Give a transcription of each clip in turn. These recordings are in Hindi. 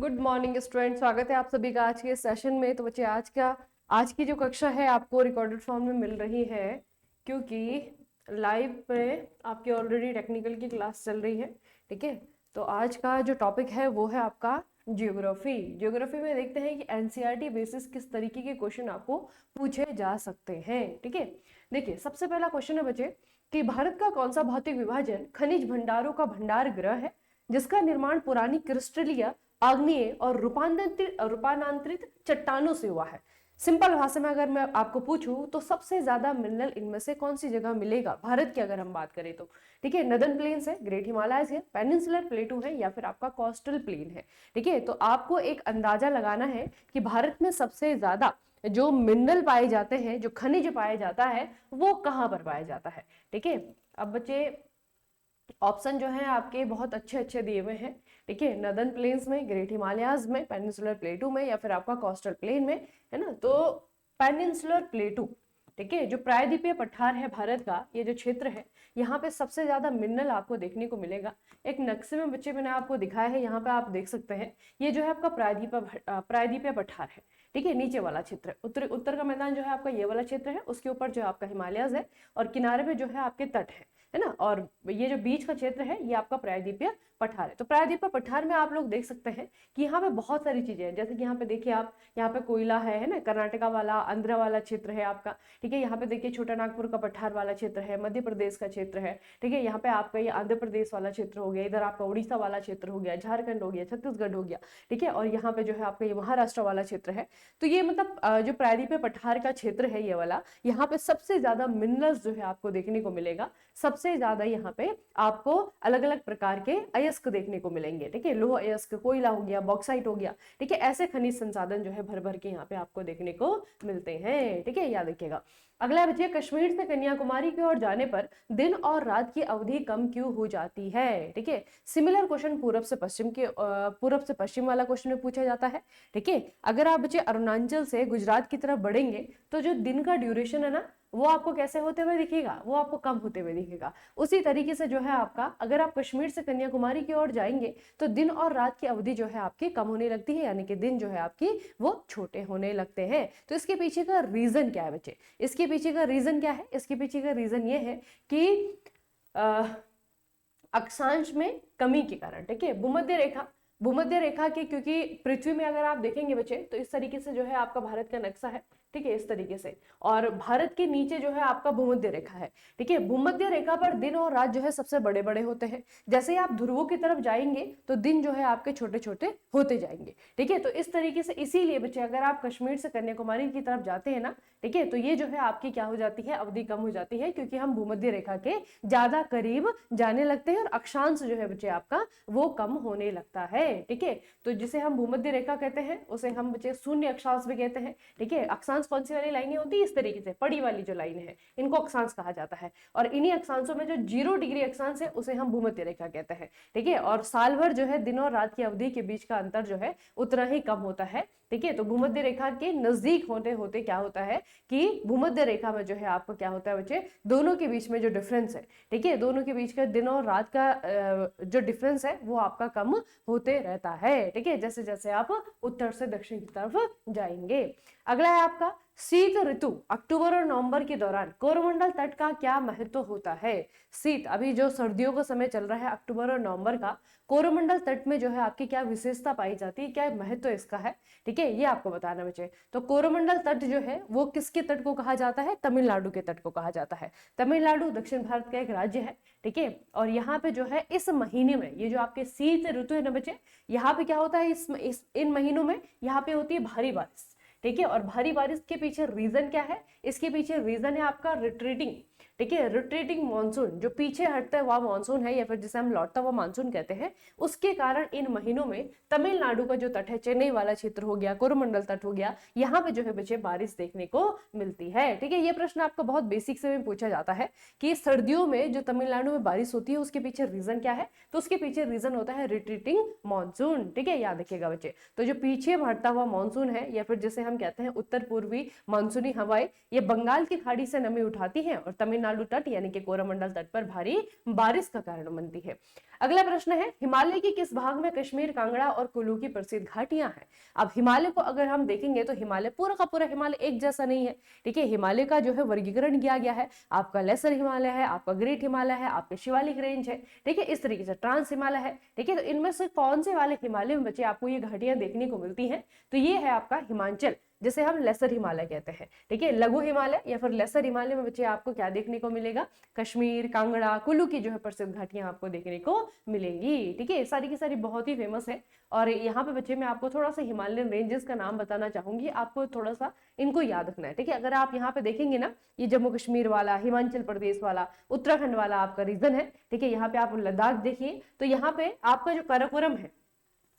गुड मॉर्निंग स्टूडेंट, स्वागत है आप सभी का आज के सेशन में। तो बच्चे आज की जो कक्षा है आपको रिकॉर्डेड फॉर्म में मिल रही है, क्योंकि लाइव में आपकी ऑलरेडी टेक्निकल की क्लास चल रही है। ठीक है, तो आज का जो टॉपिक है वो है आपका जियोग्राफी। जियोग्राफी में देखते हैं कि एनसीईआरटी बेसिस किस तरीके के क्वेश्चन आपको पूछे जा सकते हैं। ठीक है, देखिए सबसे पहला क्वेश्चन है बच्चे कि भारत का कौन सा भौतिक विभाजन खनिज भंडारों का भंडार गृह है जिसका निर्माण पुरानी क्रिस्टलीय, आग्नेय और रूपांतरित चट्टानों से हुआ है। सिंपल भाषा में अगर मैं आपको पूछूं तो सबसे ज्यादा मिनरल इनमें से कौन सी जगह मिलेगा भारत की अगर हम बात करें तो? ठीक है, नदर्न प्लेन्स है, ग्रेट हिमालयस है, पेनिनसुलर प्लेटू है या फिर आपका कोस्टल प्लेन है। ठीक है, तो आपको एक अंदाजा लगाना है कि भारत में सबसे ज्यादा जो मिनरल पाए जाते हैं, जो खनिज पाया जाता है, वो कहाँ पर पाया जाता है। ठीक है, अब बच्चे ऑप्शन जो है आपके बहुत अच्छे अच्छे दिए हुए हैं। ठीक है, नदर्न प्लेन्स में, ग्रेट हिमालयाज में, पेनिनसुलर प्लेटू में या फिर आपका कोस्टल प्लेन में, है ना। तो पेनिनसुलर प्लेटू, ठीक है, जो प्रायद्वीपीय पठार है भारत का, ये जो क्षेत्र है, यहाँ पे सबसे ज्यादा मिनरल आपको देखने को मिलेगा। एक नक्शे में बच्चे मैंने आपको दिखाया है, यहाँ पे आप देख सकते हैं, ये जो है आपका प्रायद्वीपीय पठार है। ठीक है, नीचे वाला क्षेत्र उत्तर का मैदान जो है आपका ये वाला क्षेत्र है, उसके ऊपर जो आपका हिमालयस है और किनारे पे जो है आपके तट है ना। और ये जो बीच का क्षेत्र है ये आपका प्रायद्वीपीय पठार है। तो प्रायद्वीपीय पठार में आप लोग देख सकते हैं कि यहाँ पे बहुत सारी चीजें हैं, जैसे कि यहाँ पे देखिए आप, यहाँ पे कोयला है ना, कर्नाटका वाला, आंध्र वाला क्षेत्र है आपका। ठीक है, यहाँ पे देखिए छोटा नागपुर का पठार वाला क्षेत्र है, मध्य प्रदेश का क्षेत्र है। ठीक है, यहाँ पे आपका ये आंध्र प्रदेश वाला क्षेत्र हो गया, इधर आपका उड़ीसा वाला क्षेत्र हो गया, झारखंड हो गया, छत्तीसगढ़ हो गया। ठीक है, और यहाँ पे जो है आपका ये महाराष्ट्र वाला क्षेत्र है। तो ये मतलब जो प्रायद्वीपीय पठार का क्षेत्र है ये वाला, यहाँ पे सबसे ज्यादा मिनरल्स जो है आपको देखने को मिलेगा। सबसे ज्यादा यहाँ पे आपको अलग अलग प्रकार के अयस्क देखने को मिलेंगे। ठीक है, लोह अयस्क, कोयला हो गया, बॉक्साइट हो गया। ठीक है, ऐसे खनिज संसाधन जो है भर भर के यहाँ पे आपको देखने को मिलते हैं। ठीक है, याद रखिएगा। अगला बच्चे, कश्मीर से कन्याकुमारी की ओर जाने पर दिन और रात की अवधि कम क्यों हो जाती है? ठीक है, सिमिलर क्वेश्चन पूर्व से पश्चिम वाला क्वेश्चन में पूछा जाता है। ठीक है, अगर आप बच्चे अरुणाचल से गुजरात की तरफ बढ़ेंगे तो जो दिन का ड्यूरेशन है ना, वो आपको कैसे होते हुए दिखेगा? वो आपको कम होते हुए दिखेगा। उसी तरीके से जो है आपका, अगर आप कश्मीर से कन्याकुमारी की ओर जाएंगे तो दिन और रात की अवधि जो है आपकी कम होने लगती है, यानी कि दिन जो है आपकी वो छोटे होने लगते हैं। तो इसके पीछे का रीजन क्या है बच्चे? इसके पीछे का रीजन क्या है? इसके पीछे का रीजन ये है कि अक्षांश में कमी के कारण। ठीक है, भूमध्य रेखा के, क्योंकि पृथ्वी में अगर आप देखेंगे बच्चे तो इस तरीके से जो है आपका भारत का नक्शा है। ठीक है, इस तरीके से, और भारत के नीचे जो है आपका भूमध्य रेखा है। ठीक है, भूमध्य रेखा पर दिन और रात जो है सबसे बड़े बड़े होते हैं। जैसे ही आप ध्रुवों की तरफ जाएंगे तो दिन जो है आपके छोटे छोटे होते जाएंगे। ठीक है, तो इस तरीके से, इसीलिए बच्चे अगर आप कश्मीर से कन्याकुमारी की तरफ जाते हैं ना, ठीक है, तो ये जो है आपकी क्या हो जाती है, अवधि कम हो जाती है, क्योंकि हम भूमध्य रेखा के ज्यादा करीब जाने लगते हैं और अक्षांश जो है बच्चे आपका वो कम होने लगता है। ठीक है, तो जिसे हम भूमध्य रेखा कहते हैं उसे हम बच्चे शून्य अक्षांश भी कहते हैं। ठीक है, अक्षांश कौन सी वाली लाइनें होती है? इस तरीके से पड़ी वाली जो लाइन है, इनको अक्षांश कहा जाता है। और इन्हीं अक्षांशों में जो 0 डिग्री अक्षांश है उसे हम भूमध्य रेखा कहते हैं। ठीक है, और साल भर जो है दिन और रात की अवधि के बीच का अंतर जो है उतना ही कम होता है। ठीक है, तो भूमध्य रेखा के नजदीक होते होते क्या होता है कि भूमध्य रेखा में जो है आपको क्या होता है बच्चे, दोनों के बीच में जो डिफरेंस है, ठीक है, दोनों के बीच का दिन और रात का जो डिफरेंस है वो आपका कम होते रहता है। ठीक है, जैसे जैसे आप उत्तर से दक्षिण की तरफ जाएंगे। अगला है आपका शीत ऋतु, अक्टूबर और नवंबर के दौरान कोरोमंडल तट का क्या महत्व होता है? शीत, अभी जो सर्दियों का समय चल रहा है अक्टूबर और नवंबर का, कोरोमंडल तट में जो है आपकी क्या विशेषता पाई जाती है, क्या महत्व इसका है? ठीक है, ये आपको बताना बच्चे। तो कोरोमंडल तट जो है वो किसके तट को कहा जाता है? तमिलनाडु के तट को कहा जाता है। तमिलनाडु दक्षिण भारत का एक राज्य है। ठीक है, और यहाँ पे जो है इस महीने में, ये जो आपके शीत ऋतु है ना बच्चे, यहाँ पे क्या होता है, इन महीनों में यहाँ पे होती है भारी बारिश। ठीक है, और भारी बारिश के पीछे रीजन क्या है? इसके पीछे रीजन है आपका रिट्रीटिंग। ठीक है, रिट्रीटिंग मानसून, जो पीछे हटता हुआ मानसून है या फिर जिसे हम लौटता हुआ मानसून कहते हैं, उसके कारण इन महीनों में तमिलनाडु का जो तट है, चेन्नई वाला क्षेत्र हो गया, कोरोमंडल तट हो गया, यहाँ पे जो है बच्चे बारिश देखने को मिलती है। ठीक है, ये प्रश्न आपका बहुत बेसिक से में पूछा जाता है कि सर्दियों में जो तमिलनाडु में बारिश होती है उसके पीछे रीजन क्या है? तो उसके पीछे रीजन होता है रिट्रीटिंग मानसून। ठीक है, याद रखिएगा बच्चे। तो जो पीछे बढ़ता हुआ मानसून है या फिर जिसे हम कहते हैं उत्तर पूर्वी मानसूनी हवाएं, ये बंगाल की खाड़ी से नमी उठाती हैं और तमिलनाडु तमिलनाडु तट यानी कि कोरोमंडल तट पर भारी बारिश का कारण बनती है। अगला प्रश्न है, हिमालय के किस भाग में कश्मीर, कांगड़ा और कुल्लू की प्रसिद्ध घाटियां हैं? अब हिमालय को अगर हम देखेंगे तो हिमालय पूरा का पूरा हिमालय एक जैसा नहीं है। ठीक है, हिमालय का जो है वर्गीकरण किया गया है, आपका लेसर हिमालय है, आपका ग्रेट हिमालय है, आपके शिवालिक रेंज है। ठीक है, इस तरीके से ट्रांस हिमालय है। ठीक है, तो इनमें से कौन से वाले हिमालय में बच्चे आपको ये घाटियां देखने को मिलती हैं? तो ये है आपका हिमाचल, जिसे हम लेसर हिमालय कहते हैं। ठीक है, लघु हिमालय या फिर लेसर हिमालय में बच्चे आपको क्या देखने को मिलेगा? कश्मीर, कांगड़ा, कुल्लू की जो है प्रसिद्ध घाटियां आपको देखने को मिलेंगी। ठीक है, सारी की सारी बहुत ही फेमस है। और यहाँ पे बच्चे मैं आपको थोड़ा सा हिमालयन रेंजेस का नाम बताना चाहूंगी, आपको थोड़ा सा इनको याद रखना है। ठीक है, अगर आप यहाँ पे देखेंगे ना, ये जम्मू कश्मीर वाला, हिमाचल प्रदेश वाला, उत्तराखंड वाला आपका रीजन है। ठीक है, यहाँ पे आप लद्दाख देखिए, तो यहाँ पे आपका जो काराकोरम है,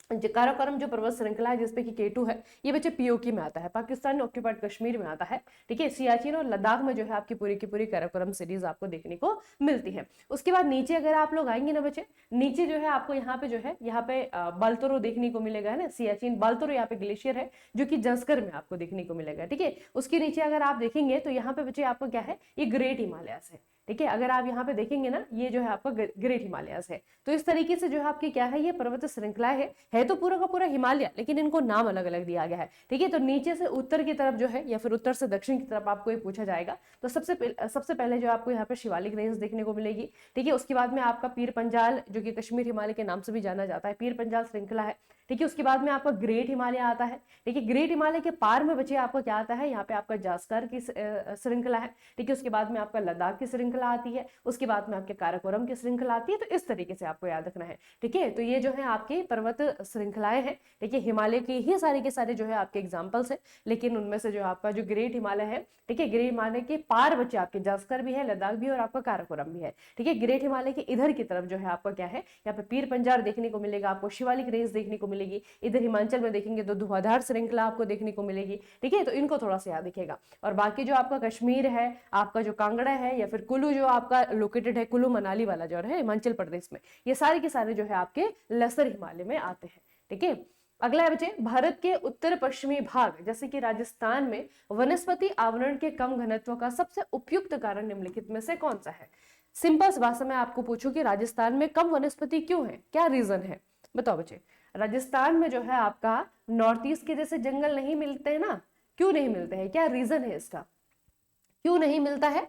काराकोरम जो पर्वत श्रृंखला है जिसपे कि केटू है, ये बच्चे पीओके में आता है, पाकिस्तान ऑक्यूपाइड कश्मीर में आता है। ठीक है, सियाचिन और लद्दाख में जो है आपकी पूरी की पूरी काराकोरम सीरीज आपको देखने को मिलती है। उसके बाद नीचे अगर आप लोग आएंगे ना बच्चे, नीचे जो है आपको यहाँ पे जो है यहाँ पे बाल्तोरो देखने को मिलेगा, है ना, सियाचिन बाल्तोरो यहाँ पे ग्लेशियर है जो कि जंस्कर में आपको देखने को मिलेगा। ठीक है, उसके नीचे अगर आप देखेंगे तो यहाँ पे बच्चे आपको क्या है, ये ग्रेट हिमालयस है। ठीक है, अगर आप यहाँ पे देखेंगे ना, ये जो है आपका ग्रेट हिमालयस है। तो इस तरीके से जो है आपकी क्या है, ये पर्वत श्रृंखला है तो पूरा का पूरा हिमालय, लेकिन इनको नाम अलग अलग दिया गया है। ठीक है, तो नीचे से उत्तर की तरफ जो है या फिर उत्तर से दक्षिण की तरफ आपको ये पूछा जाएगा, तो सबसे पहले जो आपको यहाँ पे शिवालिक रेंज देखने को मिलेगी। ठीक है, उसके बाद में आपका पीर पंजाल, जो कि कश्मीर हिमालय के नाम से भी जाना जाता है, पीर पंजाल श्रृंखला है। ठीक है, उसके बाद में आपका ग्रेट हिमालय आता है। ठीक है, ग्रेट हिमालय के पार में बच्चे आपको क्या आता है, यहाँ पे आपका जास्कर की श्रृंखला है। ठीक है, उसके बाद में आपका लद्दाख की श्रृंखला आती है, उसके बाद में आपके काराकोरम की श्रृंखला आती है। तो इस तरीके से आपको याद रखना है। ठीक है, तो ये जो है आपकी पर्वत श्रृंखलाएं हैं। ठीक है, हिमालय के ही सारे के सारे जो है आपके एग्जाम्पल्स है, लेकिन उनमें से जो आपका जो ग्रेट हिमालय है, ठीक है, ग्रेट हिमालय के पार बच्चे आपके जास्कर भी है, लद्दाख भी और आपका काराकोरम भी है। ठीक है, ग्रेट हिमालय के इधर की तरफ जो है आपका क्या है, यहाँ पे पीर पंजाल देखने को मिलेगा, आपको शिवालिक रेंज देखने को मिलेगी। इधर हिमाचल में देखेंगे तो धुआंधार श्रृंखला आपको देखने को मिलेगी। ठीक है, तो इनको थोड़ा सा याद रखिएगा। और बाकी जो आपका कश्मीर है, आपका जो कांगड़ा है या फिर कुल्लू जो आपका लोकेटेड है, कुल्लू मनाली वाला जो है हिमाचल प्रदेश में, ये सारे के सारे जो है आपके लेसर हिमालय में आते हैं। ठीक है, अगला है बच्चे, भारत के उत्तर पश्चिमी भाग जैसे कि राजस्थान में वनस्पति आवरण के कम घनत्व का सबसे उपयुक्त कारण निम्नलिखित में से कौन सा है? सिंपल सी भाषा में आपको पूछूं कि राजस्थान में कम वनस्पति क्यों है, क्या रीजन है, बताओ बच्चे। राजस्थान में जो है आपका नॉर्थ ईस्ट के जैसे जंगल नहीं मिलते हैं ना, क्यों नहीं मिलते हैं, क्या रीजन है इसका, क्यों नहीं मिलता है?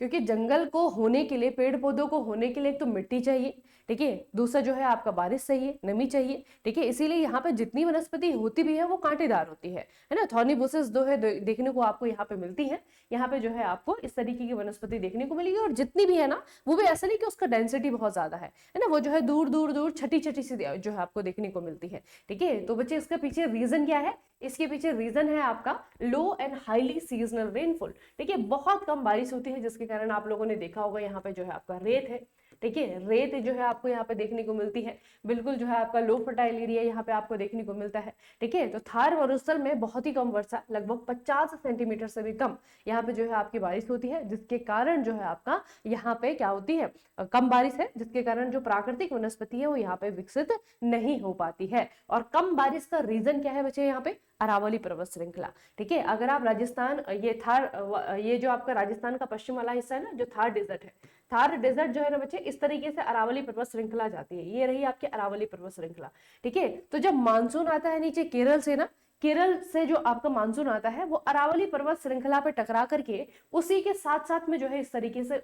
क्योंकि जंगल को होने के लिए, पेड़ पौधों को होने के लिए एक तो मिट्टी चाहिए। ठीक है, दूसरा जो है आपका बारिश चाहिए, नमी चाहिए। ठीक है, इसीलिए यहाँ पे जितनी वनस्पति होती भी है वो कांटेदार होती है ना। थॉर्नी बुशेस जो है देखने को आपको यहाँ पे मिलती है। यहाँ पे जो है आपको इस तरीके की वनस्पति देखने को मिलेगी, और जितनी भी है ना वो भी ऐसा नहीं कि उसका डेंसिटी बहुत ज्यादा है ना, वो जो है दूर दूर दूर छठी छठी सी जो है आपको देखने को मिलती है। ठीक है, तो बच्चे इसके पीछे रीजन क्या है? इसके पीछे रीजन है आपका लो एंड हाईली सीजनल रेनफॉल। ठीक है, बहुत कम बारिश होती है, जिसके कारण आप लोगों ने देखा होगा यहाँ पे जो है आपका रेत है। ठीक है, रेत जो है आपको यहाँ पे देखने को मिलती है, बिल्कुल जो है आपका लो फर्टाइल एरिया यहाँ पे आपको देखने को मिलता है। ठीक है, तो थार मरुस्थल में बहुत ही कम वर्षा, लगभग 50 सेंटीमीटर से भी कम यहाँ पे जो है आपकी बारिश होती है, जिसके कारण जो है आपका यहाँ पे क्या होती है, कम बारिश है, जिसके कारण जो प्राकृतिक वनस्पति है वो यहाँ पे विकसित नहीं हो पाती है। और कम बारिश का रीजन क्या है बच्चे? यहाँ पे अरावली पर्वत श्रृंखला। ठीक है, अगर आप राजस्थान, ये जो आपका राजस्थान का पश्चिम वाला हिस्सा है ना, जो थार डेजर्ट है, थार डेजर्ट जो है ना बच्चे, इस तरीके से अरावली पर्वत श्रृंखला जाती है। ये रही आपकी अरावली पर्वत श्रृंखला। ठीक है, तो जब मानसून आता है नीचे केरल से ना, केरल से जो आपका मानसून आता है वो अरावली पर्वत श्रृंखला पे टकरा करके उसी के साथ साथ में जो है इस तरीके से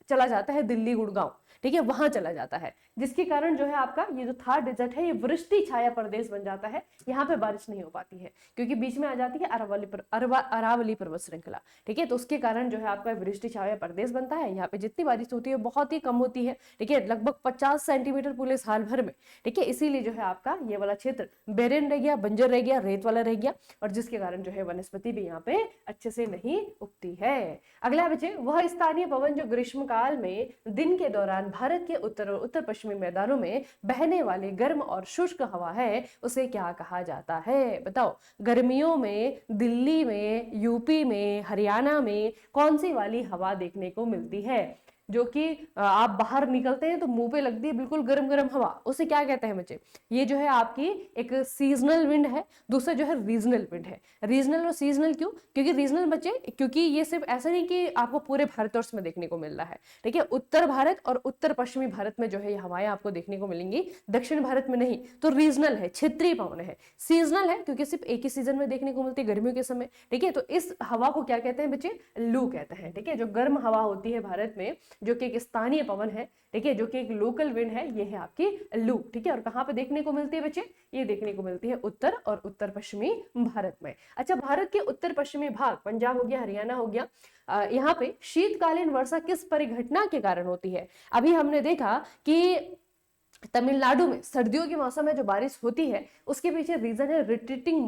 चला जाता है दिल्ली गुड़गांव। ठीक है, वहां चला जाता है, जिसके कारण जो है आपका ये जो थार डेजर्ट है ये वृष्टि छाया प्रदेश बन जाता है। यहाँ पे बारिश नहीं हो पाती है क्योंकि बीच में आ जाती है अरावली पर्वत श्रृंखला। ठीक है, तो उसके कारण जो है आपका वृष्टि छाया प्रदेश बनता है। यहाँ पे जितनी बारिश होती है बहुत ही कम होती है। ठीक है, लगभग 50 सेंटीमीटर पूरे साल भर में। ठीक है, इसीलिए जो है आपका ये वाला क्षेत्र बेरेन रह गया, बंजर रह गया, रेत वाला रह गया, और जिसके कारण जो है वनस्पति भी यहाँ पे अच्छे से नहीं उगती है। अगला बच्चे, वह स्थानीय पवन जो ग्रीष्म काल में दिन के दौरान भारत के उत्तर और उत्तर पश्चिमी मैदानों में बहने वाली गर्म और शुष्क हवा है, उसे क्या कहा जाता है? बताओ, गर्मियों में दिल्ली में, यूपी में, हरियाणा में कौन सी वाली हवा देखने को मिलती है? जो कि आप बाहर निकलते हैं तो मुंह पे लगती है बिल्कुल गर्म गर्म हवा, उसे क्या कहते हैं बच्चे? ये जो है आपकी एक सीजनल विंड है, दूसरा जो है रीजनल विंड है। रीजनल और सीजनल क्यों? क्योंकि रीजनल बच्चे, क्योंकि ये सिर्फ ऐसा नहीं कि आपको पूरे भारतवर्ष में देखने को मिल रहा है, ठीक है, उत्तर भारत और उत्तर पश्चिमी भारत में जो है ये हवाएं आपको देखने को मिलेंगी, दक्षिण भारत में नहीं। तो रीजनल है, क्षेत्रीय पवन है। सीजनल है क्योंकि सिर्फ एक ही सीजन में देखने को मिलती है, गर्मियों के समय, ठीक है। तो इस हवा को क्या कहते हैं बच्चे? लू कहते हैं, ठीक है। जो गर्म हवा होती है भारत में, जो कि एक स्थानीय पवन है, ठीक है, जो कि एक लोकल विंड है, ये है आपकी लू, ठीक है। और कहाँ पे देखने को मिलती है बच्चे? ये देखने को मिलती है उत्तर और उत्तर पश्चिमी भारत में। अच्छा, भारत के उत्तर पश्चिमी भाग, पंजाब हो गया, हरियाणा हो गया, यहाँ पे शीतकालीन वर्षा किस परिघटना के कारण होती है? अभी हमने देखा कि तमिलनाडु में सर्दियों के मौसम में जो बारिश होती है उसके पीछे रीजन है रिट्रीटिंग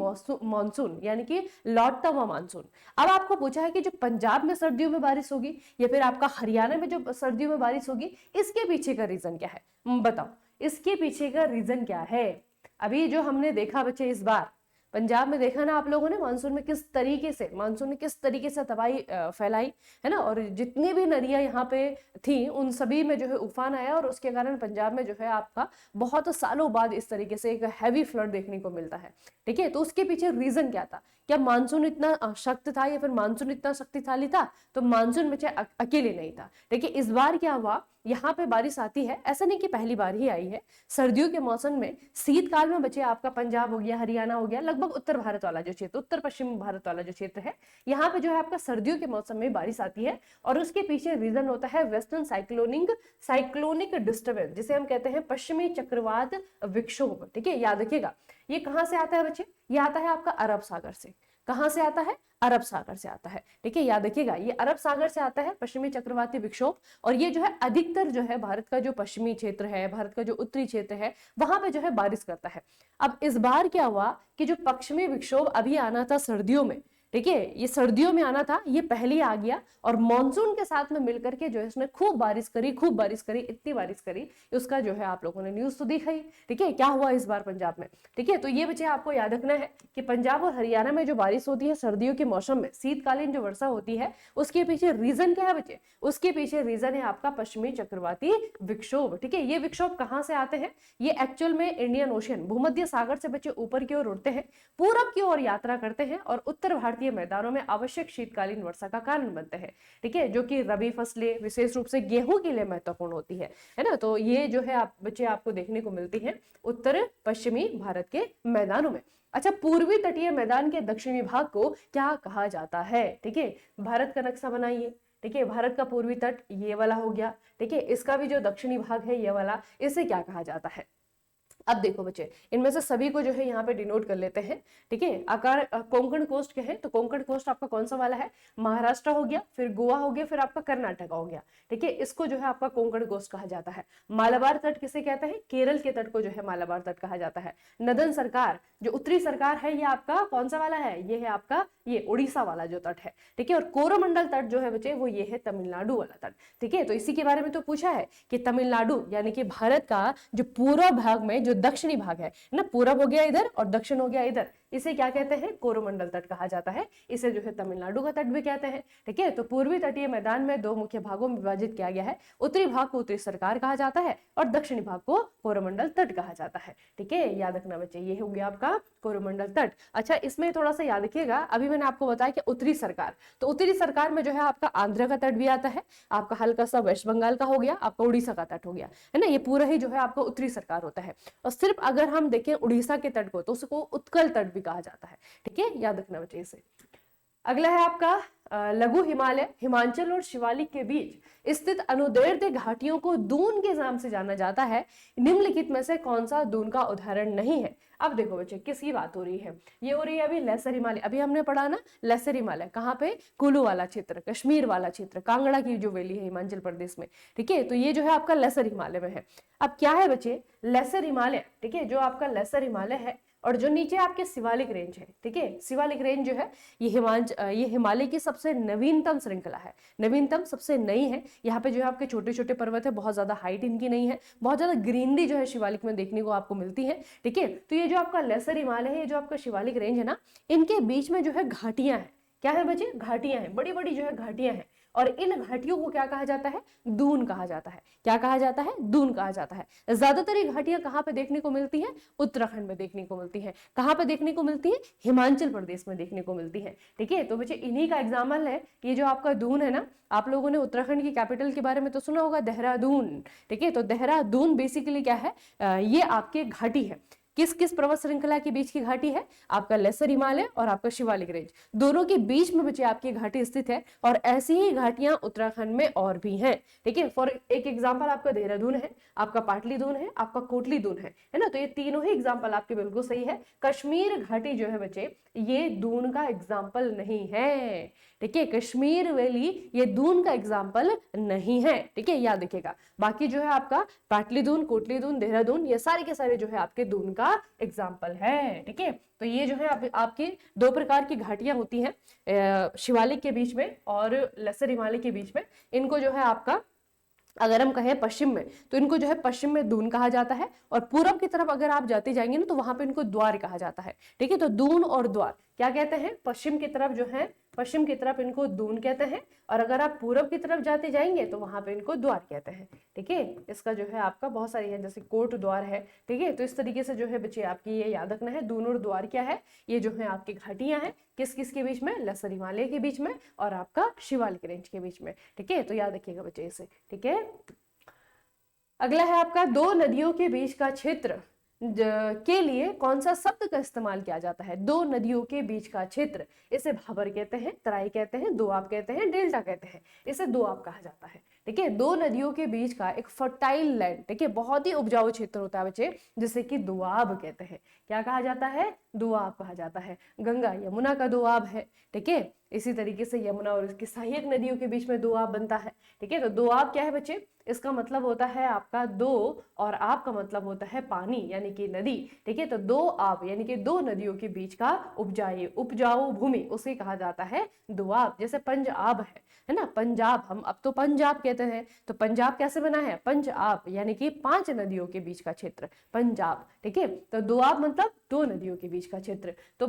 मॉनसून, यानी कि लौटता हुआ मानसून। अब आपको पूछा है कि जो पंजाब में सर्दियों में बारिश होगी या फिर आपका हरियाणा में जो सर्दियों में बारिश होगी, इसके पीछे का रीजन क्या है? बताओ, इसके पीछे का रीजन क्या है? अभी जो हमने देखा बच्चे, इस बार पंजाब में देखा ना आप लोगों ने, मानसून ने किस तरीके से तबाही फैलाई है ना, और जितनी भी नदियां यहाँ पे थी उन सभी में जो है उफान आया, और उसके कारण पंजाब में जो है आपका बहुत सालों बाद इस तरीके से एक हैवी फ्लड देखने को मिलता है, ठीक है। तो उसके पीछे रीजन क्या था? क्या मानसून इतना शक्त था या फिर मानसून इतना शक्तिशाली था? तो मानसून में चाहे अकेले नहीं था, ठीक है। इस बार क्या हुआ, यहाँ पे बारिश आती है, ऐसा नहीं कि पहली बार ही आई है, सर्दियों के मौसम में, शीतकाल में बचे आपका पंजाब हो गया, हरियाणा हो गया, लगभग उत्तर भारत वाला जो क्षेत्र, उत्तर पश्चिम भारत वाला जो क्षेत्र है, यहाँ पे जो है आपका सर्दियों के मौसम में बारिश आती है। और उसके पीछे रीजन होता है वेस्टर्न साइक्लोनिक डिस्टर्बेंस, जिसे हम कहते हैं पश्चिमी चक्रवात विक्षोभ, ठीक है। याद रखिएगा, ये कहाँ से आता है बच्चे? ये आता है आपका अरब सागर से। कहां से आता है? अरब सागर से आता है, ठीक है। याद रखिएगा, ये अरब सागर से आता है पश्चिमी चक्रवाती विक्षोभ, और ये जो है अधिकतर जो है भारत का जो पश्चिमी क्षेत्र है, भारत का जो उत्तरी क्षेत्र है, वहां पे जो है बारिश करता है। अब इस बार क्या हुआ कि जो पश्चिमी विक्षोभ अभी आना था सर्दियों में, ठीक है, ये सर्दियों में आना था, ये पहले आ गया, और मॉनसून के साथ में मिलकर के जो है इसने खूब बारिश करी, इतनी बारिश करी, उसका जो है आप लोगों ने न्यूज तो देखा ही, ठीक है, क्या हुआ इस बार पंजाब में, ठीक है। तो ये बच्चे आपको याद रखना है कि पंजाब और हरियाणा में जो बारिश होती है सर्दियों के मौसम में, शीतकालीन जो वर्षा होती है, उसके पीछे रीजन क्या है बच्चे? उसके पीछे रीजन है आपका पश्चिमी चक्रवाती विक्षोभ, ठीक है। ये विक्षोभ कहाँ से आते हैं? ये एक्चुअल में इंडियन ओशन, भूमध्य सागर से बच्चे ऊपर की ओर उड़ते हैं, पूरब की ओर यात्रा करते हैं, और उत्तर भारतीय मैदानों में आवश्यक शीतकालीन वर्षा का कारण बनते हैं, ठीक है, जो कि रबी फसलें, विशेष रूप से गेहूं के लिए महत्वपूर्ण होती है ना। तो ये जो है आप बच्चे आपको देखने को मिलती है उत्तर पश्चिमी भारत के मैदानों में। अच्छा, पूर्वी तटीय मैदान के दक्षिणी भाग को क्या कहा जाता है? ठीक है, भारत का नक्शा बनाइए, ठीक है, भारत का पूर्वी तट ये वाला हो गया, ठीक है, इसका भी जो दक्षिणी भाग है ये वाला, इसे क्या कहा जाता है? अब देखो बच्चे, इनमें से सभी को जो है यहाँ पे डिनोट कर लेते हैं, ठीक है। अगर कोंकण कोस्ट कहें तो कोंकण कोस्ट आपका कौन सा वाला है? महाराष्ट्र हो गया, फिर गोवा हो गया, फिर आपका कर्नाटक हो गया, ठीक है, इसको जो है आपका कोंकण कोस्ट कहा जाता है। मालाबार तट किसे कहते हैं? केरल के तट को जो है मालाबार तट कहा जाता है। नदन सरकार, जो उत्तरी सरकार है, ये आपका कौन सा वाला है? ये है आपका ये उड़ीसा वाला जो तट है, ठीक है। और कोरोमंडल तट जो है बच्चे, वो ये है तमिलनाडु वाला तट, ठीक है। तो इसी के बारे में तो पूछा है कि तमिलनाडु यानी कि भारत का जो पूर्व भाग में जो दक्षिणी भाग है ना, पूरब हो गया इधर और दक्षिण हो गया इधर, इसे क्या कहते हैं? कोरोमंडल तट कहा जाता है। इसे जो है तमिलनाडु का तट भी कहते हैं, ठीक है। तो पूर्वी तटीय मैदान में दो मुख्य भागों में विभाजित किया गया है। उत्तरी भाग को उत्तरी सरकार कहा जाता है और दक्षिणी भाग को कोरोमंडल तट कहा जाता है, ठीक है। याद रखना बच्चे, ये हो गया आपका कोरोमंडल तट। अच्छा, इसमें थोड़ा सा याद रखिएगा, अभी मैंने आपको बताया कि उत्तरी सरकार, तो उत्तरी सरकार में जो है आपका आंध्र का तट भी आता है, आपका हल्का सा वेस्ट बंगाल का हो गया, आपका उड़ीसा का तट हो गया, है ना। ये पूरा ही जो है आपका उत्तरी सरकार होता है। और सिर्फ अगर हम देखें उड़ीसा के तट को तो उसको उत्कल तट भी कहा जाता है, ठीक है। याद रखना बच्चे इसे। अगला है आपका लघु हिमालय, हिमाचल और शिवालिक के बीच स्थित अनुदैर्ध्य घाटियों को दून के नाम से जाना जाता है। निम्नलिखित में से कौन सा दून का उदाहरण नहीं है? अब देखो बच्चे, किसकी बात हो रही है? ये हो रही है अभी लेसर हिमालय, अभी हमने पढ़ा ना लेसर हिमालय, कहाँ पे? कुल्लू वाला क्षेत्र, कश्मीर वाला क्षेत्र, कांगड़ा की जो वैली है हिमाचल प्रदेश में, ठीक है। तो ये जो है आपका लेसर हिमालय में है। अब क्या है बच्चे? लेसर हिमालय, ठीक है, जो आपका लेसर हिमालय है, और जो नीचे आपके शिवालिक रेंज है, ठीक है, शिवालिक रेंज जो है ये हिमालय की सबसे नवीनतम श्रृंखला है, नवीनतम सबसे नई है। यहाँ पे जो है आपके छोटे छोटे पर्वत है, बहुत ज्यादा हाइट इनकी नहीं है, बहुत ज्यादा ग्रीनरी जो है शिवालिक में देखने को आपको मिलती है, ठीक है। तो ये जो आपका लेसर हिमालय है, ये जो आपका शिवालिक रेंज है ना, इनके बीच में जो है घाटियां हैं। क्या है बच्चे? घाटियां हैं, बड़ी बड़ी जो है घाटियां हैं। और इन घाटियों को क्या कहा जाता है? दून कहा जाता है। क्या कहा जाता है? दून कहा जाता है। ज्यादातर ये घाटियां कहाँ पे देखने को मिलती हैं? उत्तराखंड में देखने को मिलती है। कहाँ पे देखने को मिलती है? हिमाचल प्रदेश में देखने को मिलती है। ठीक है, तो बच्चे इन्हीं का एग्जाम्पल है ये जो आपका दून है ना। आप लोगों ने उत्तराखंड की कैपिटल के बारे में तो सुना होगा, देहरादून। ठीक है, तो देहरादून बेसिकली क्या है? ये आपके घाटी है। किस किस पर्वत श्रृंखला के बीच की घाटी है? आपका लेसर हिमालय और आपका शिवालिक रेंज, दोनों के बीच में बच्चे आपकी घाटी स्थित है। और ऐसी ही घाटियां उत्तराखंड में और भी हैं। ठीक है, फॉर एक एग्जांपल आपका देहरादून है, आपका पाटली दून है, आपका कोटली दून है ना। तो ये तीनों ही एग्जांपल आपके बिल्कुल सही है। कश्मीर घाटी जो है बच्चे, ये दून का एग्जाम्पल नहीं है। ठीक है, कश्मीर वैली ये दून का एग्जाम्पल नहीं है। ठीक है, याद रखिएगा। बाकी जो है आपका पाटली दून, कोटली दून, देहरादून, ये सारे के सारे जो है आपके दून का एग्जाम्पल है। ठीक है, तो ये जो है आपकी दो प्रकार की घाटियां होती हैं, शिवालिक के बीच में और लेसर हिमालय के बीच में। इनको जो है आपका, अगर हम कहें पश्चिम में, तो इनको जो है पश्चिम में दून कहा जाता है। और पूरब की तरफ अगर आप जाते जाएंगे ना, तो वहां पे इनको द्वार कहा जाता है। ठीक है, तो दून और द्वार क्या कहते हैं? पश्चिम की तरफ जो है, पश्चिम की तरफ इनको दून कहते हैं। और अगर आप पूरब की तरफ जाते जाएंगे तो वहां पे इनको द्वार कहते हैं। ठीक है, इसका जो है आपका बहुत सारी है, जैसे कोट द्वार है। ठीक है, तो इस तरीके से जो है बच्चे आपकी ये याद रखना है। दून और द्वार क्या है? ये जो है आपकी घाटियां हैं। किस किस के बीच में? लेसर हिमालय के बीच में और आपका शिवालिक रेंज के बीच में। ठीक है, तो याद रखिएगा बच्चे इसे। ठीक है, अगला है आपका, दो नदियों के बीच का क्षेत्र के लिए कौन सा शब्द का इस्तेमाल किया जाता है? दो नदियों के बीच का क्षेत्र, इसे भाबर कहते हैं, तराई कहते हैं, दोआब कहते हैं, डेल्टा कहते हैं। इसे दोआब कहा जाता है। ठीक है, दो नदियों के बीच का एक फर्टाइल लैंड, ठीक है, बहुत ही उपजाऊ क्षेत्र होता है बच्चे, जिसे कि दोआब कहते हैं। क्या कहा जाता है? दोआब कहा जाता है। गंगा यमुना का दोआब है। ठीक है, इसी तरीके से यमुना और इसकी सहायक नदियों के बीच में दोआब बनता है। ठीक है, तो दोआब क्या है बच्चे? इसका मतलब होता है आपका दो, और आप का मतलब होता है पानी यानी कि नदी। ठीक है, तो दो आब यानी कि दो नदियों के बीच का उपजाऊ भूमि, उसे कहा जाता है दोआब। जैसे पंजाब है ना, पंजाब, हम अब तो पंजाब कहते हैं। तो पंजाब कैसे बना है? पंजाब यानी कि पांच नदियों के बीच का क्षेत्र, पंजाब। ठीक है, तो दोआब मतलब दो नदियों के बीच का क्षेत्र। तो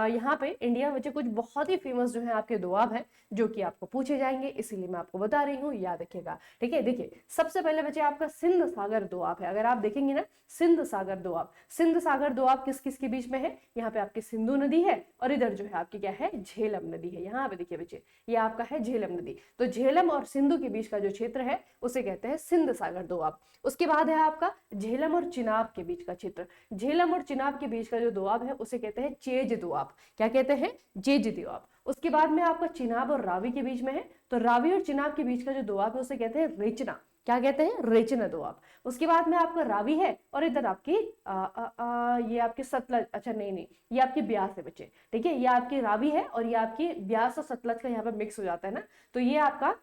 यहाँ पे इंडिया में कुछ बहुत ही फेमस जो है आपके दोआब है, जो कि आपको पूछे जाएंगे, इसीलिए मैं आपको बता रही हूँ, याद रखिएगा। ठीक है, देखिए सबसे पहले बच्चे आपका सिंध सागर दोआब है। अगर आप देखेंगे ना, सिंध सागर दोआब, सिंध सागर दोआब किस किस के बीच में है? यहाँ पे आपकी सिंधु नदी है, और इधर जो है आपकी क्या है? झेलम नदी है। यहाँ पे देखिए बच्चे, ये आपका है झेलम नदी। तो झेलम और सिंधु के बीच का जो क्षेत्र है, उसे कहते हैं सिंध सागर दोआब। उसके बाद है आपका झेलम और चिनाब के बीच का क्षेत्र। झेलम और चिनाब के बीच का जो दोआब है, उसे कहते हैं चेज दोआब। क्या कहते हैं? चेज दोआब। उसके बाद में आपका चिनाब और रावी के बीच में है, तो रावी और चिनाब के बीच का जो दोआब है, उसे कहते हैं रेचना। क्या कहते हैं? रेचना दोआब। उसके बाद में आपका रावी है, और इधर आपकी ये आपके सतलज, अच्छा नहीं, ये आपकी ब्यास है बच्चे। ठीक है, ये आपकी रावी है, और ये आपकी ब्यास और सतलज का यहाँ पे मिक्स हो जाता है ना, तो ये आपका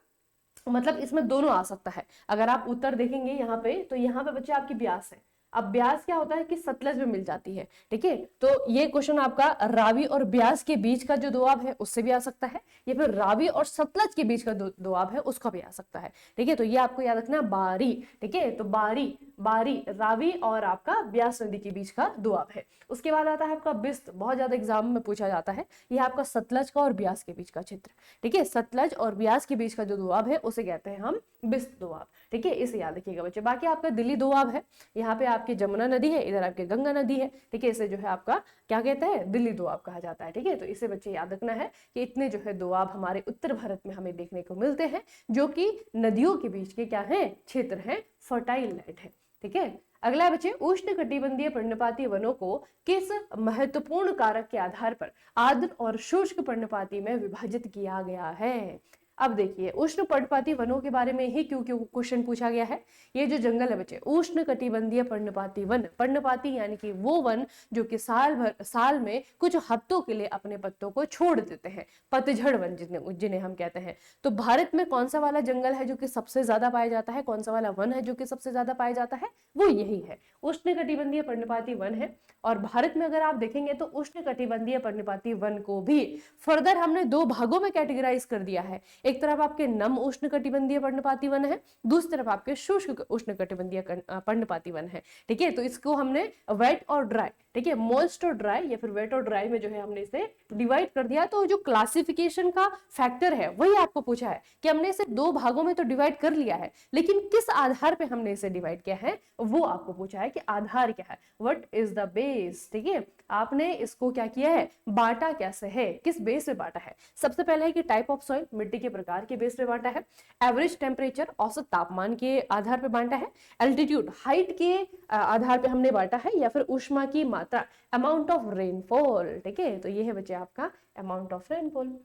मतलब इसमें दोनों आ सकता है। अगर आप उत्तर देखेंगे यहाँ पे, तो यहाँ पे बच्चे आपकी ब्यास है। अब ब्यास क्या होता है कि सतलज में मिल जाती है। ठीक है, तो ये क्वेश्चन आपका रावी और ब्यास के बीच का जो दोआब है, उससे भी आ सकता है, या फिर रावी और सतलज के बीच का दोआब है, उसका भी आ सकता है। ठीक है, तो ये आपको याद रखना, बारी। ठीक है, तो बारी रावी और आपका ब्यास नदी के बीच का दोआब है। उसके बाद आता है आपका बिस्त, बहुत ज्यादा एग्जाम में पूछा जाता है। ये आपका सतलज का और ब्यास के बीच का क्षेत्र। ठीक है, सतलज और ब्यास के बीच का जो दोआब है, उसे कहते हैं हम बिस्त दोआब। ठीक है, इसे याद रखिएगा बच्चे। बाकी आपका दिल्ली दोआब है, यहाँ पे आपकी जमुना नदी है, इधर आपकी गंगा नदी है। ठीक है, इसे जो है आपका क्या कहते हैं? दिल्ली दोआब कहा जाता है। ठीक है, तो इसे बच्चे याद रखना है कि इतने जो है दोआब हमारे उत्तर भारत में हमें देखने को मिलते हैं, जो कि नदियों के बीच के क्या है? क्षेत्र है, फर्टाइल लैंड है। ठीक है, अगला बच्चे, उष्णकटिबंधीय पर्णपाती वनों को किस महत्वपूर्ण कारक के आधार पर आर्द्र और शुष्क पर्णपाती में विभाजित किया गया है? अब देखिए, उष्ण पर्णपाती वनों के बारे में ही क्यों क्वेश्चन पूछा गया है। ये जो जंगल है बच्चे, उष्ण कटिबंधीय पर्णपाती वन, पर्णपाती यानी कि वो वन जो कि साल में कुछ हफ्तों के लिए अपने पत्तों को छोड़ देते हैं, पतझड़ वन जिन्हें हम कहते हैं। तो भारत में कौन सा वाला जंगल है जो कि सबसे ज्यादा पाया जाता है? कौन सा वाला वन है जो कि सबसे ज्यादा पाया जाता है? वो यही है, उष्ण कटिबंधीय पर्णपाती वन है। और भारत में अगर आप देखेंगे तो उष्ण कटिबंधीय पर्णपाती वन को भी फर्दर हमने दो भागों में कैटेगराइज कर दिया है। एक तरफ आपके नम उष्णकटिबंधीय पर्णपाती वन है, दूसरी तरफ आपके शुष्क उष्णकटिबंधीय पर्णपाती वन है। ठीक है, तो इसको हमने वेट और ड्राई, ठीक है, मॉइस्ट और ड्राई या फिर वेट और ड्राई में जो है हमने इसे डिवाइड कर दिया। तो जो क्लासिफिकेशन का फैक्टर है वही आपको पूछा है कि हमने इसे दो भागों में तो डिवाइड कर लिया है, लेकिन किस आधार पे हमने इसे डिवाइड किया है वो आपको पूछा है कि आधार क्या है, व्हाट इज द बेस। ठीक है, आपने इसको क्या किया है, बांटा कैसे है, किस बेस पे बांटा है। सबसे पहले है कि टाइप ऑफ सॉइल, मिट्टी के प्रकार के बेस पे बांटा है। एवरेज टेम्परेचर, औसत तापमान के आधार पे बांटा है। एल्टीट्यूड, हाइट के आधार पे हमने बांटा है, या फिर ऊष्मा की मात्रा, अमाउंट ऑफ रेनफॉल। ठीक है, तो ये है बच्चे आपका अमाउंट ऑफ रेनफॉल।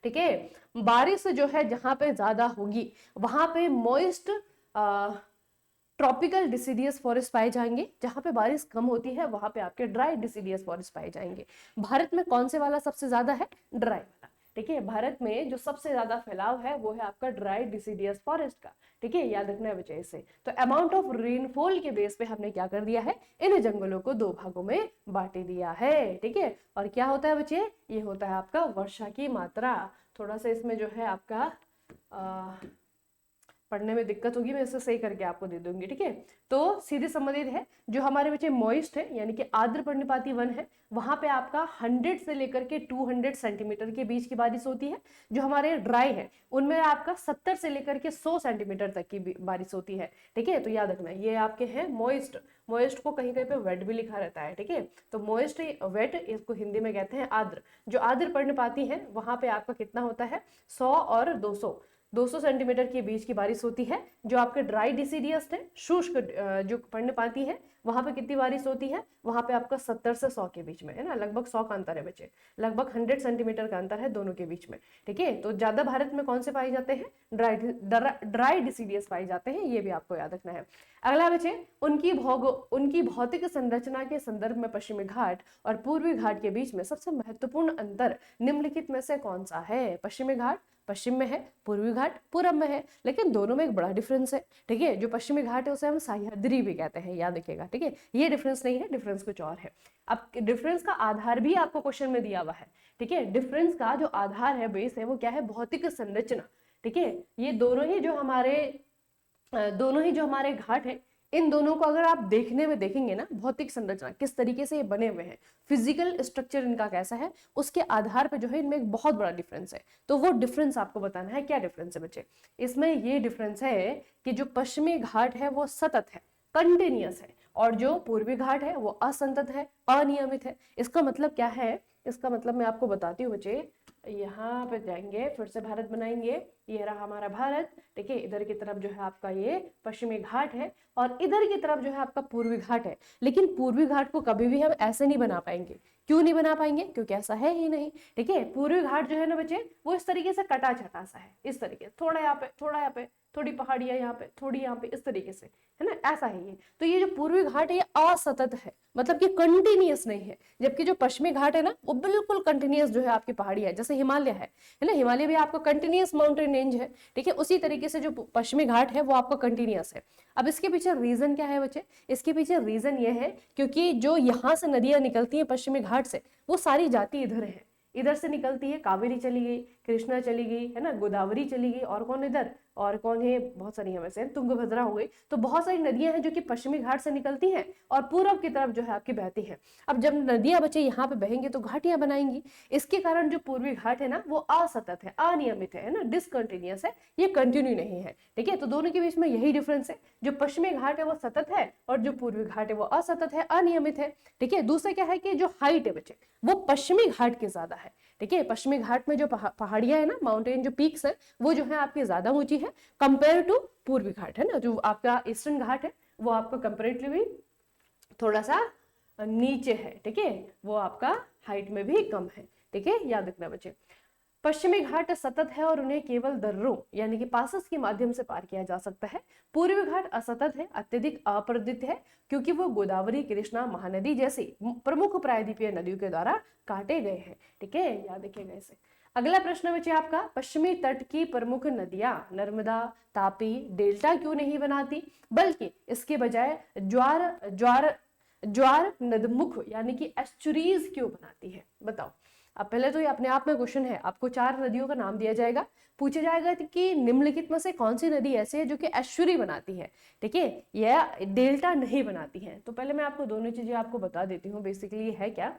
ठीक है, बारिश जो है जहां पे ज्यादा होगी वहां पे मॉइस्ट ट्रॉपिकल डिसिडियस फॉरेस्ट पाए जाएंगे, जहां पे बारिश कम होती है वहां पे आपके ड्राई डिसिडियस फॉरेस्ट पाए जाएंगे। भारत में कौन से वाला सबसे ज्यादा है, ड्राई वाला। ठीक है, भारत में जो सबसे ज्यादा फैलाव है वो है आपका ड्राई डिसिडियस फॉरेस्ट का। ठीक है, याद रखना है बच्चे इसे। तो अमाउंट ऑफ रेनफॉल के बेस पे हमने क्या कर दिया है, इन जंगलों को दो भागों में बांट दिया है। ठीक है, और क्या होता है बच्चे, ये होता है आपका वर्षा की मात्रा। थोड़ा सा इसमें जो है आपका पढ़ने में दिक्कत होगी, मैं इसे सही करके आपको दे दूंगी। ठीक है, तो सीधे संबंधित है, जो हमारे बच्चे मॉइस्ट है यानी कि आर्द्र पर्णपाती वन है वहां पे आपका 100 से लेकर के 200 सेंटीमीटर के बीच की बारिश होती है। जो हमारे ड्राई है उनमें आपका 70 से लेकर के 100 सेंटीमीटर तक की बारिश होती है। ठीक है, तो याद रखना ये आपके हैं मॉइस्ट। मॉइस्ट को कहीं कहीं पे वेट भी लिखा रहता है। ठीक है, तो मॉइस्ट वेट इसको हिंदी में कहते हैं आर्द्र। जो आर्द्र पर्णपाती है वहां पे आपका कितना होता है, 100 और 200 सेंटीमीटर के बीच की बारिश होती है। जो आपके ड्राई डिसिडियस है, शुष्क जो पर्णपाती है वहां पे कितनी बारिश होती है, वहां पे आपका 70 से 100 के बीच में है ना, लगभग 100 का अंतर है बच्चे, लगभग 100 सेंटीमीटर का अंतर है दोनों के बीच में। ठीक है, तो ज्यादा भारत में कौन से पाए जाते हैं, ड्राई डिसिडियस पाए जाते हैं, ये भी आपको याद रखना है। अगला बच्चे, उनकी भौतिक संरचना के संदर्भ में पश्चिमी घाट और पूर्वी घाट के बीच में सबसे महत्वपूर्ण अंतर निम्नलिखित में से कौन सा है। पश्चिमी घाट पश्चिम में है, पूर्वी घाट पूरब में है, लेकिन दोनों में एक बड़ा डिफरेंस है। ठीक है, जो पश्चिमी घाट है उसे हम सह्याद्री भी कहते हैं, याद रखिएगा। ठीक है, ये डिफरेंस नहीं है, डिफरेंस कुछ और है। अब डिफरेंस का आधार भी आपको क्वेश्चन में दिया हुआ है। ठीक है, डिफरेंस का जो आधार है, बेस है, वो क्या है, भौतिक संरचना। ठीक है, ये दोनों ही जो हमारे घाट है, इन दोनों को अगर आप देखने में देखेंगे ना, भौतिक संरचना किस तरीके से ये बने हुए हैं, फिजिकल स्ट्रक्चर इनका कैसा है, उसके आधार पे जो है इनमें एक बहुत बड़ा डिफरेंस है। तो वो डिफरेंस आपको बताना है, क्या डिफरेंस है बच्चे। इसमें ये डिफरेंस है कि जो पश्चिमी घाट है वो सतत है, कंटिन्यूअस है, और जो पूर्वी घाट है वो असंतत है, अनियमित है। इसका मतलब क्या है, इसका मतलब मैं आपको बताती हूँ बच्चे। यहाँ पे जाएंगे, फिर से भारत बनाएंगे, ये रहा हमारा भारत। ठीक है, इधर की तरफ जो है आपका ये पश्चिमी घाट है, और इधर की तरफ जो है आपका पूर्वी घाट है। लेकिन पूर्वी घाट को कभी भी हम ऐसे नहीं बना पाएंगे। क्यों नहीं बना पाएंगे, क्योंकि ऐसा है ही नहीं। ठीक है, पूर्वी घाट जो है ना बच्चे, वो इस तरीके से कटा छटा सा है, इस तरीके, थोड़ा यहाँ पे, थोड़ा यहाँ पे, थोड़ी पहाड़ियां यहाँ पे, थोड़ी यहाँ पे, इस तरीके से, है ना, ऐसा है ये। तो ये जो पूर्वी घाट है ये असतत है, मतलब कि कंटिन्यूअस नहीं है। जबकि जो पश्चिमी घाट है ना, वो बिल्कुल कंटिन्यूअस जो है आपकी पहाड़ी है, जैसे हिमालय है ना, हिमालय भी आपका कंटिन्यूअस माउंटेन रेंज है। ठीक है, उसी तरीके से जो पश्चिमी घाट है वो आपका कंटिन्यूअस है। अब इसके पीछे रीजन क्या है बच्चे, इसके पीछे रीजन ये है क्योंकि जो यहाँ से नदियां निकलती हैं पश्चिमी घाट से, वो सारी जाती इधर है, इधर से निकलती है, कावेरी चली गई, कृष्णा चली गई, है ना, गोदावरी चली गई, और कौन इधर, और कौन है, बहुत सारी है वैसे, तुंगभद्रा हो गई। तो बहुत सारी नदियां हैं जो कि पश्चिमी घाट से निकलती हैं और पूरब की तरफ जो है आपकी बहती हैं। अब जब नदियां बच्चे यहाँ पे बहेंगी तो घाटियां बनाएंगी। इसके कारण जो पूर्वी घाट है ना, वो असतत है, अनियमित है ना, डिसकंटिन्यूअस है, ये कंटिन्यू नहीं है। ठीक है, तो दोनों के बीच में यही डिफरेंस है, जो पश्चिमी घाट है वो सतत है, और जो पूर्वी घाट है वो असतत है, अनियमित है। ठीक है, दूसरा क्या है कि जो हाइट है बच्चे, वो पश्चिमी घाट की ज्यादा है। ठीक है, पश्चिमी घाट में जो पहाड़ियां है ना, माउंटेन जो पीक्स है, वो जो है आपकी ज्यादा ऊंची है कंपेयर टू पूर्वी घाट, है ना। जो आपका ईस्टर्न घाट है वो आपका कंपेरेटिवली थोड़ा सा नीचे है। ठीक है, वो आपका हाइट में भी कम है। ठीक है, याद रखना बच्चे। पश्चिमी घाट सतत है और उन्हें केवल दर्रों यानी कि पासेस के माध्यम से पार किया जा सकता है। पूर्वी घाट असतत है, अत्यधिक अप्रदित है, क्योंकि वो गोदावरी, कृष्णा, महानदी जैसी प्रमुख प्रायद्वीपीय नदियों के द्वारा काटे गए हैं। ठीक है, याद रखिएगा इसे। अगला प्रश्न बच्चे आपका, पश्चिमी तट की प्रमुख नदियां नर्मदा, तापी, डेल्टा क्यों नहीं बनाती, बल्कि इसके बजाय ज्वार नदमुख यानी कि एस्चुरीज क्यों बनाती है, बताओ। अब पहले तो ये अपने आप में क्वेश्चन है, आपको 4 नदियों का नाम दिया जाएगा, पूछा जाएगा कि निम्नलिखित में से कौन सी नदी ऐसी है जो कि एस्चुरी बनाती है, ठीक है, या डेल्टा नहीं बनाती है। तो पहले मैं आपको दोनों चीजें आपको बता देती हूँ बेसिकली है क्या।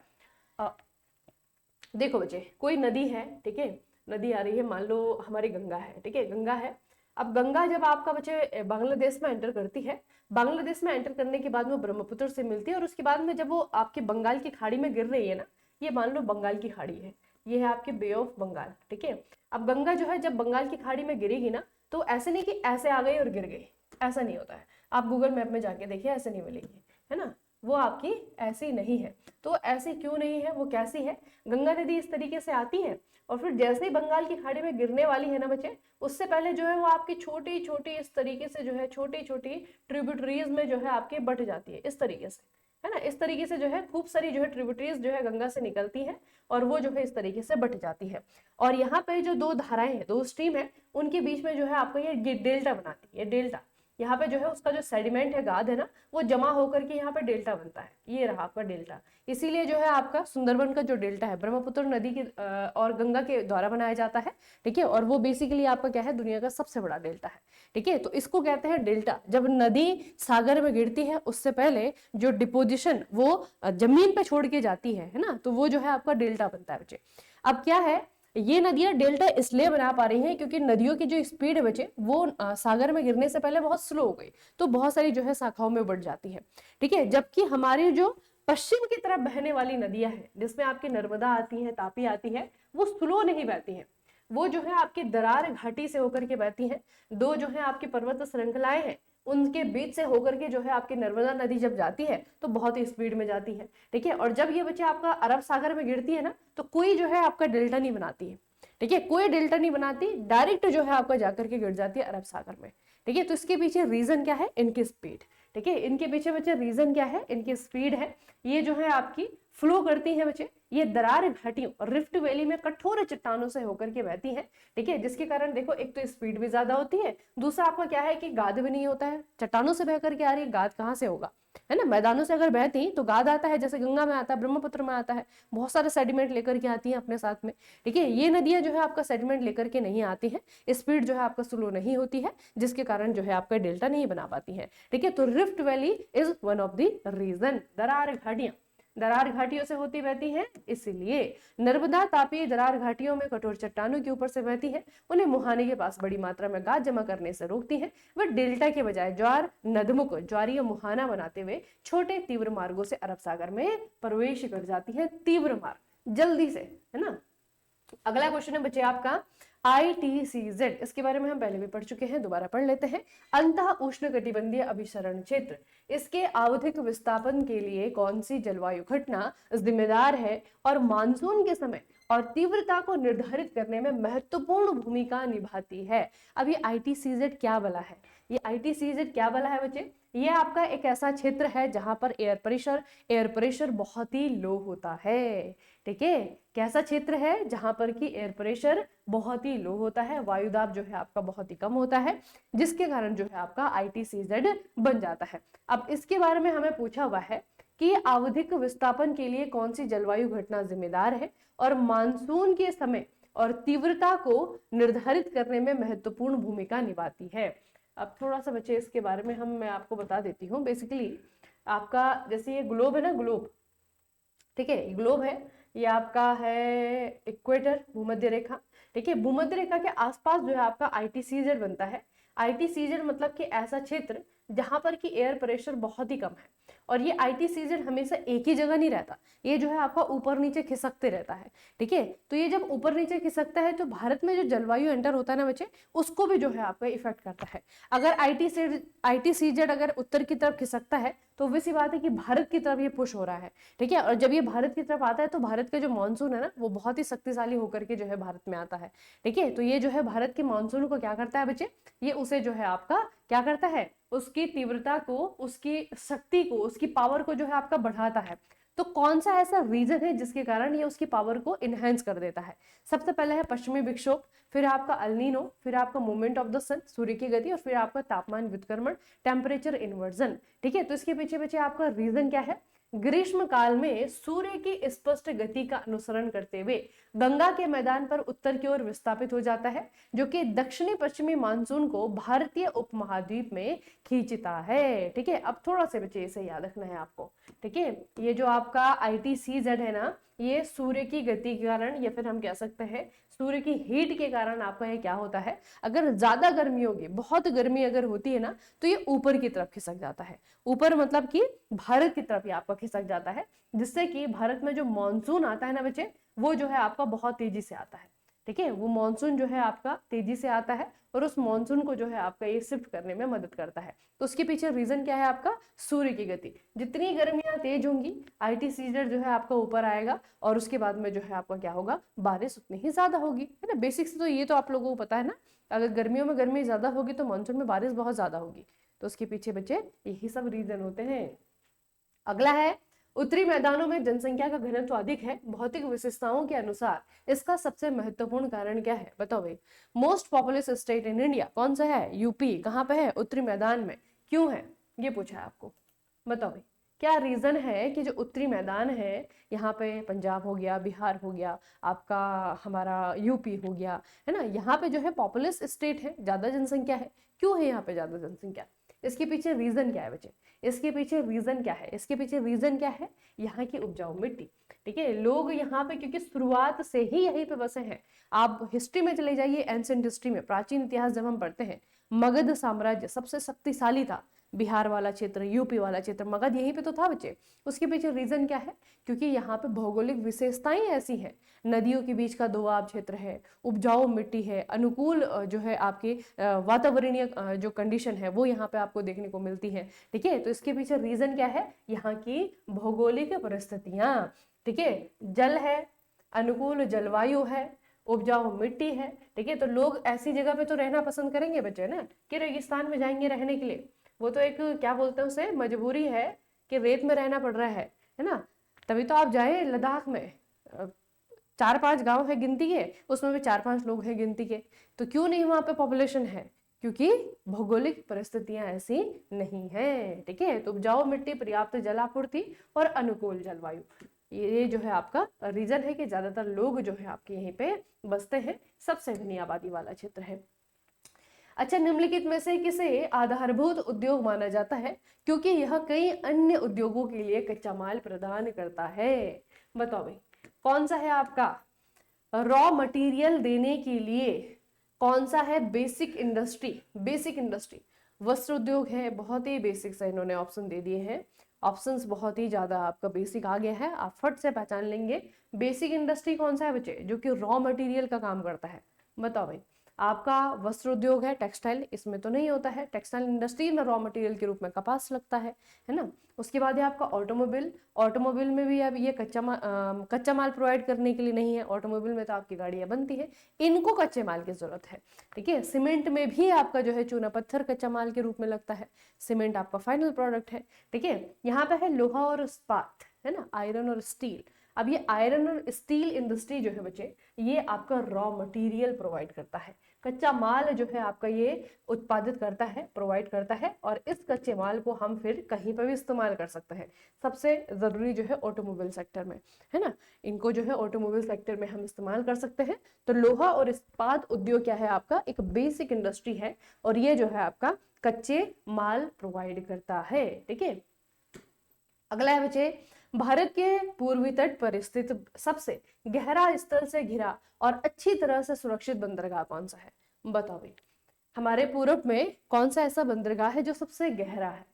देखो बच्चे, कोई नदी है, ठीक है, नदी आ रही है, मान लो हमारी गंगा है, ठीक है, गंगा है। अब गंगा जब आपका बच्चे बांग्लादेश में एंटर करती है, बांग्लादेश में एंटर करने के बाद वो ब्रह्मपुत्र से मिलती है, और उसके बाद में जब वो आपके बंगाल की खाड़ी में गिर रही है ना, ये मान लो बंगाल की खाड़ी है, ये है आपके बे ऑफ बंगाल, ठीक है। अब गंगा जो है जब बंगाल की खाड़ी में गिरेगी ना, तो ऐसे नहीं कि ऐसे आ गई और गिर गई, ऐसा नहीं होता है। आप गूगल मैप में जाके देखिए, ऐसे नहीं मिलेगी, है ना, वो आपकी ऐसी नहीं है। तो ऐसी क्यों नहीं है, वो कैसी है, गंगा नदी इस तरीके से आती है, और फिर जैसे ही बंगाल की खाड़ी में गिरने वाली है ना बच्चे, उससे पहले जो है वो आपकी छोटी छोटी इस तरीके से जो है छोटी छोटी ट्रिब्यूटरीज में जो है आपके बट जाती है, इस तरीके से, है ना, इस तरीके से जो है खूब सारी जो है ट्रिब्यूटरीज जो है गंगा से निकलती है, और वो जो है इस तरीके से बट जाती है। और यहाँ पे जो दो धाराएं हैं, दो स्ट्रीम है, उनके बीच में जो है आपका ये डेल्टा बनाती है, ये डेल्टा, यहाँ पे जो है उसका जो सेडिमेंट है, गाद है ना, वो जमा होकर के यहाँ पे डेल्टा बनता है, ये रहा आपका डेल्टा। इसीलिए जो है आपका सुंदरबन का जो डेल्टा है ब्रह्मपुत्र नदी की और गंगा के द्वारा बनाया जाता है, ठीक है, और वो बेसिकली आपका क्या है, दुनिया का सबसे बड़ा डेल्टा है, ठीक है। तो इसको कहते हैं डेल्टा। जब नदी सागर में गिरती है उससे पहले जो डिपोजिशन वो जमीन पे छोड़ के जाती है ना, तो वो जो है आपका डेल्टा बनता है बच्चे। अब क्या है, ये नदियां डेल्टा इसलिए बना पा रही हैं क्योंकि नदियों की जो स्पीड है बच्चे वो सागर में गिरने से पहले बहुत स्लो हो गई, तो बहुत सारी जो है शाखाओं में बढ़ जाती है, ठीक है। जबकि हमारी जो पश्चिम की तरफ बहने वाली नदियां हैं, जिसमें आपकी नर्मदा आती है, तापी आती है, वो स्लो नहीं बहती हैं, वो जो है आपकी दरार घाटी से होकर के बहती हैं। दो जो है आपकी पर्वत श्रृंखलाएं हैं, उनके बीच से होकर के जो है आपकी नर्मदा नदी जब जाती है तो बहुत ही स्पीड में जाती है, ठीक है। और जब ये बच्चे आपका अरब सागर में गिरती है ना, तो कोई जो है आपका डेल्टा नहीं बनाती है, ठीक है, कोई डेल्टा नहीं बनाती, डायरेक्ट जो है आपका जाकर के गिर जाती है अरब सागर में, ठीक है। तो इसके पीछे रीजन क्या है, इनकी स्पीड, ठीक है, इनके पीछे बच्चे रीजन क्या है, इनकी स्पीड है। ये जो है आपकी फ्लो करती है बच्चे, ये दरार घाटियों और रिफ्ट वैली में कठोर चट्टानों से होकर के बहती है, ठीक है, जिसके कारण देखो एक तो स्पीड भी ज्यादा होती है, दूसरा आपका क्या है कि गाद भी नहीं होता है, चट्टानों से बह करके आ रही है, गाद कहाँ से होगा, है ना, मैदानों से अगर बहती तो गाद आता है, जैसे गंगा में आता है, ब्रह्मपुत्र में आता है, बहुत सारे सेडिमेंट लेकर के आती है अपने साथ में, ठीक है। ये नदियां जो है आपका सेडिमेंट लेकर के नहीं आती है, स्पीड जो है आपका स्लो नहीं होती है, जिसके कारण जो है आपका डेल्टा नहीं बना पाती है, ठीक है। तो rift valley is one of the region, दरार घाटियां दरार घाटियों से होती बहती हैं, इसलिए नर्मदा तापी दरार घाटियों में कठोर चट्टानों के ऊपर से बहती है, उन्हें मुहाने के पास बड़ी मात्रा में गाद जमा करने से रोकती है। वह डेल्टा के बजाय ज्वार नदमुख ज्वारीय मुहाना बनाते हुए छोटे तीव्र मार्गों से अरब सागर में प्रवेश कर जाती है, तीव्र मार्ग जल्दी से, है ना। अगला क्वेश्चन है बच्चे आपका ITCZ, इसके बारे में हम पहले भी पढ़ चुके हैं, दोबारा पढ़ लेते हैं। अंतः उष्णकटिबंधीय अभिसरण क्षेत्र, इसके आवधिक विस्थापन के लिए कौन सी जलवायु घटना जिम्मेदार है और मानसून के समय और तीव्रता को निर्धारित करने में महत्वपूर्ण भूमिका निभाती है। अब ये ITCZ क्या बला है, ये ITCZ क्या बला है बच्चे, ये आपका एक ऐसा क्षेत्र है जहां पर एयर प्रेशर बहुत ही लो होता है, ठीक है। कैसा क्षेत्र है, जहां पर कि एयर प्रेशर बहुत ही लो होता है, वायुदाब जो है आपका बहुत ही कम होता है, जिसके कारण जो है आपका ITCZ बन जाता है। अब इसके बारे में हमें पूछा हुआ है कि आवधिक विस्थापन के लिए कौन सी जलवायु घटना जिम्मेदार है और मानसून के समय और तीव्रता को निर्धारित करने में महत्वपूर्ण भूमिका निभाती है। अब थोड़ा सा बच्चे इसके बारे में मैं आपको बता देती हूँ। बेसिकली आपका जैसे ये ग्लोब है ना, ग्लोब, ठीक है, ग्लोब है, ये आपका है इक्वेटर, भूमध्य रेखा, ठीक है। भूमध्य रेखा के आसपास जो है आपका ITCZ बनता है। ITCZ मतलब कि ऐसा क्षेत्र जहां पर कि एयर प्रेशर बहुत ही कम है, और ये ITCZ हमेशा एक ही जगह नहीं रहता, ये जो है आपका ऊपर नीचे खिसकते रहता है, ठीक है। तो ये जब ऊपर नीचे खिसकता है तो भारत में जो जलवायु एंटर होता है ना बच्चे, उसको भी जो है आपका इफेक्ट करता है। अगर ITCZ अगर उत्तर की तरफ खिसकता है तो वैसी बात है कि भारत की तरफ ये पुश हो रहा है, ठीक है। और जब ये भारत की तरफ आता है तो भारत का जो मानसून है ना, वो बहुत ही शक्तिशाली होकर के जो है भारत में आता है, ठीक है। तो ये जो है भारत के मानसून को क्या करता है बच्चे, ये उसे जो है आपका क्या करता है, उसकी तीव्रता को, उसकी शक्ति को, उसकी पावर को जो है आपका बढ़ाता है। तो कौन सा ऐसा रीजन है जिसके कारण ये उसकी पावर को इनहेंस कर देता है। सबसे पहले है पश्चिमी विक्षोभ, फिर आपका अल्नीनो, फिर आपका मूवमेंट ऑफ द सन, सूर्य की गति, और फिर आपका तापमान व्युत्क्रमण, टेम्परेचर इन्वर्जन, ठीक है। तो इसके पीछे आपका रीजन क्या है, ग्रीष्म काल में सूर्य की स्पष्ट गति का अनुसरण करते हुए गंगा के मैदान पर उत्तर की ओर विस्थापित हो जाता है, जो कि दक्षिणी पश्चिमी मानसून को भारतीय उपमहाद्वीप में खींचता है। ठीक है, अब थोड़ा सा बच्चे इसे याद रखना है आपको। ठीक है, ये जो आपका ITCZ है ना, ये सूर्य की गति के कारण या फिर हम कह सकते हैं सूर्य की हीट के कारण आपका ये क्या होता है, अगर ज्यादा गर्मी होगी, बहुत गर्मी अगर होती है ना, तो ये ऊपर की तरफ खिसक जाता है। ऊपर मतलब कि भारत की तरफ ये आपका खिसक जाता है, जिससे कि भारत में जो मानसून आता है ना बच्चे, वो जो है आपका बहुत तेजी से आता है। ठीक है, वो मानसून जो है आपका तेजी से आता है और उस मानसून को जो है आपका ये शिफ्ट करने में मदद करता है। तो उसके पीछे रीजन क्या है आपका, सूर्य की गति। जितनी गर्मियां तेज होंगी, ITCZ जो है आपका ऊपर आएगा और उसके बाद में जो है आपका क्या होगा, बारिश उतनी ही ज्यादा होगी, है ना। बेसिक से तो ये तो आप लोगों को पता है ना, अगर गर्मियों में गर्मी ज्यादा होगी तो मानसून में बारिश बहुत ज्यादा होगी। तो उसके पीछे बच्चे यही सब रीजन होते हैं। अगला है, उत्तरी मैदानों में जनसंख्या का घनत्व अधिक है। भौतिक विशेषताओं के अनुसार इसका सबसे महत्वपूर्ण कारण क्या है, बताओ भाई। Most populous state in India कौन सा है, यूपी। कहाँ पे है, उत्तरी मैदान में। क्यों है, ये पूछा है आपको, बताओ भाई। क्या रीजन है कि जो उत्तरी मैदान है, यहाँ पे पंजाब हो गया, बिहार हो गया, आपका हमारा यूपी हो गया, है ना, यहाँ पे जो है पॉपुलस स्टेट है, ज्यादा जनसंख्या है। क्यों है यहाँ पे ज्यादा जनसंख्या, इसके पीछे रीजन क्या है बच्चे, इसके पीछे रीजन क्या है, इसके पीछे रीजन क्या है, यहाँ की उपजाऊ मिट्टी। ठीक है, लोग यहाँ पे क्योंकि शुरुआत से ही यहीं पे बसे हैं। आप हिस्ट्री में चले जाइए, एंशिएंट हिस्ट्री में, प्राचीन इतिहास जब हम पढ़ते हैं, मगध साम्राज्य सबसे शक्तिशाली था। बिहार वाला क्षेत्र, यूपी वाला क्षेत्र, मगध यहीं पे तो था बच्चे। उसके पीछे रीजन क्या है, क्योंकि यहाँ पे भौगोलिक विशेषताएं ऐसी हैं, नदियों के बीच का दोआब क्षेत्र है, उपजाऊ मिट्टी है, अनुकूल जो है आपके वातावरणीय जो कंडीशन है वो यहाँ पे आपको देखने को मिलती है। ठीक है, तो इसके पीछे रीजन क्या है, यहाँ की भौगोलिक परिस्थितियां। ठीक है, जल है, अनुकूल जलवायु है, उपजाऊ मिट्टी है। ठीक है, तो लोग ऐसी जगह पे तो रहना पसंद करेंगे बच्चे ना, कि रेगिस्तान में जाएंगे रहने के लिए। वो तो एक क्या बोलते हैं उसे, मजबूरी है कि रेत में रहना पड़ रहा है ना। तभी तो आप जाए लद्दाख में, 4-5 गांव है गिनती के, उसमें भी 4-5 लोग हैं गिनती के। तो क्यों नहीं वहां पे पॉपुलेशन है, क्योंकि भौगोलिक परिस्थितियां ऐसी नहीं है। ठीक है, तो उपजाऊ मिट्टी, पर्याप्त जलापूर्ति और अनुकूल जलवायु, ये जो है आपका रीजन है कि ज्यादातर लोग जो है आपके यहीं पे बसते हैं। सबसे घनी आबादी वाला क्षेत्र है। अच्छा, निम्नलिखित में से किसे आधारभूत उद्योग माना जाता है, क्योंकि यह कई अन्य उद्योगों के लिए कच्चा माल प्रदान करता है। बताओ भाई, कौन सा है आपका रॉ मटेरियल देने के लिए, कौन सा है बेसिक इंडस्ट्री। बेसिक इंडस्ट्री वस्त्र उद्योग है, बहुत ही बेसिक से इन्होंने ऑप्शन दे दिए हैं। ऑप्शंस बहुत ही ज्यादा आपका बेसिक आ गया है, आप फट से पहचान लेंगे। बेसिक इंडस्ट्री कौन सा है बच्चे, जो कि रॉ मटेरियल का काम करता है। बताओ भाई, आपका वस्त्र उद्योग है, टेक्सटाइल इसमें तो नहीं होता है, टेक्सटाइल इंडस्ट्री में रॉ मटेरियल के रूप में कपास लगता है ना। उसके बाद है आपका ऑटोमोबाइल। ऑटोमोबाइल में भी अब ये कच्चा माल प्रोवाइड करने के लिए नहीं है, ऑटोमोबाइल में तो आपकी गाड़ियां बनती है, इनको कच्चे माल की जरूरत है। ठीक है, सीमेंट में भी आपका जो है चूना पत्थर कच्चा माल के रूप में लगता है, सीमेंट आपका फाइनल प्रोडक्ट है। ठीक है, यहाँ पे है लोहा और इस्पात, है ना, आयरन और स्टील। अब ये आयरन और स्टील इंडस्ट्री जो है बच्चे, ये आपका रॉ मटेरियल प्रोवाइड करता है, कच्चा माल जो है आपका ये उत्पादित करता है, प्रोवाइड करता है, और इस कच्चे माल को हम फिर कहीं पर भी इस्तेमाल कर सकते हैं। सबसे जरूरी जो है ऑटोमोबाइल सेक्टर में, है ना, इनको जो है ऑटोमोबाइल सेक्टर में हम इस्तेमाल कर सकते हैं। तो लोहा और इस्पात उद्योग क्या है आपका, एक बेसिक इंडस्ट्री है, और ये जो है आपका कच्चे माल प्रोवाइड करता है। ठीक है, अगला है बच्चे, भारत के पूर्वी तट पर स्थित सबसे गहरा स्थल से घिरा और अच्छी तरह से सुरक्षित बंदरगाह कौन सा है। बताओ भाई, हमारे पूरब में कौन सा ऐसा बंदरगाह है जो सबसे गहरा है,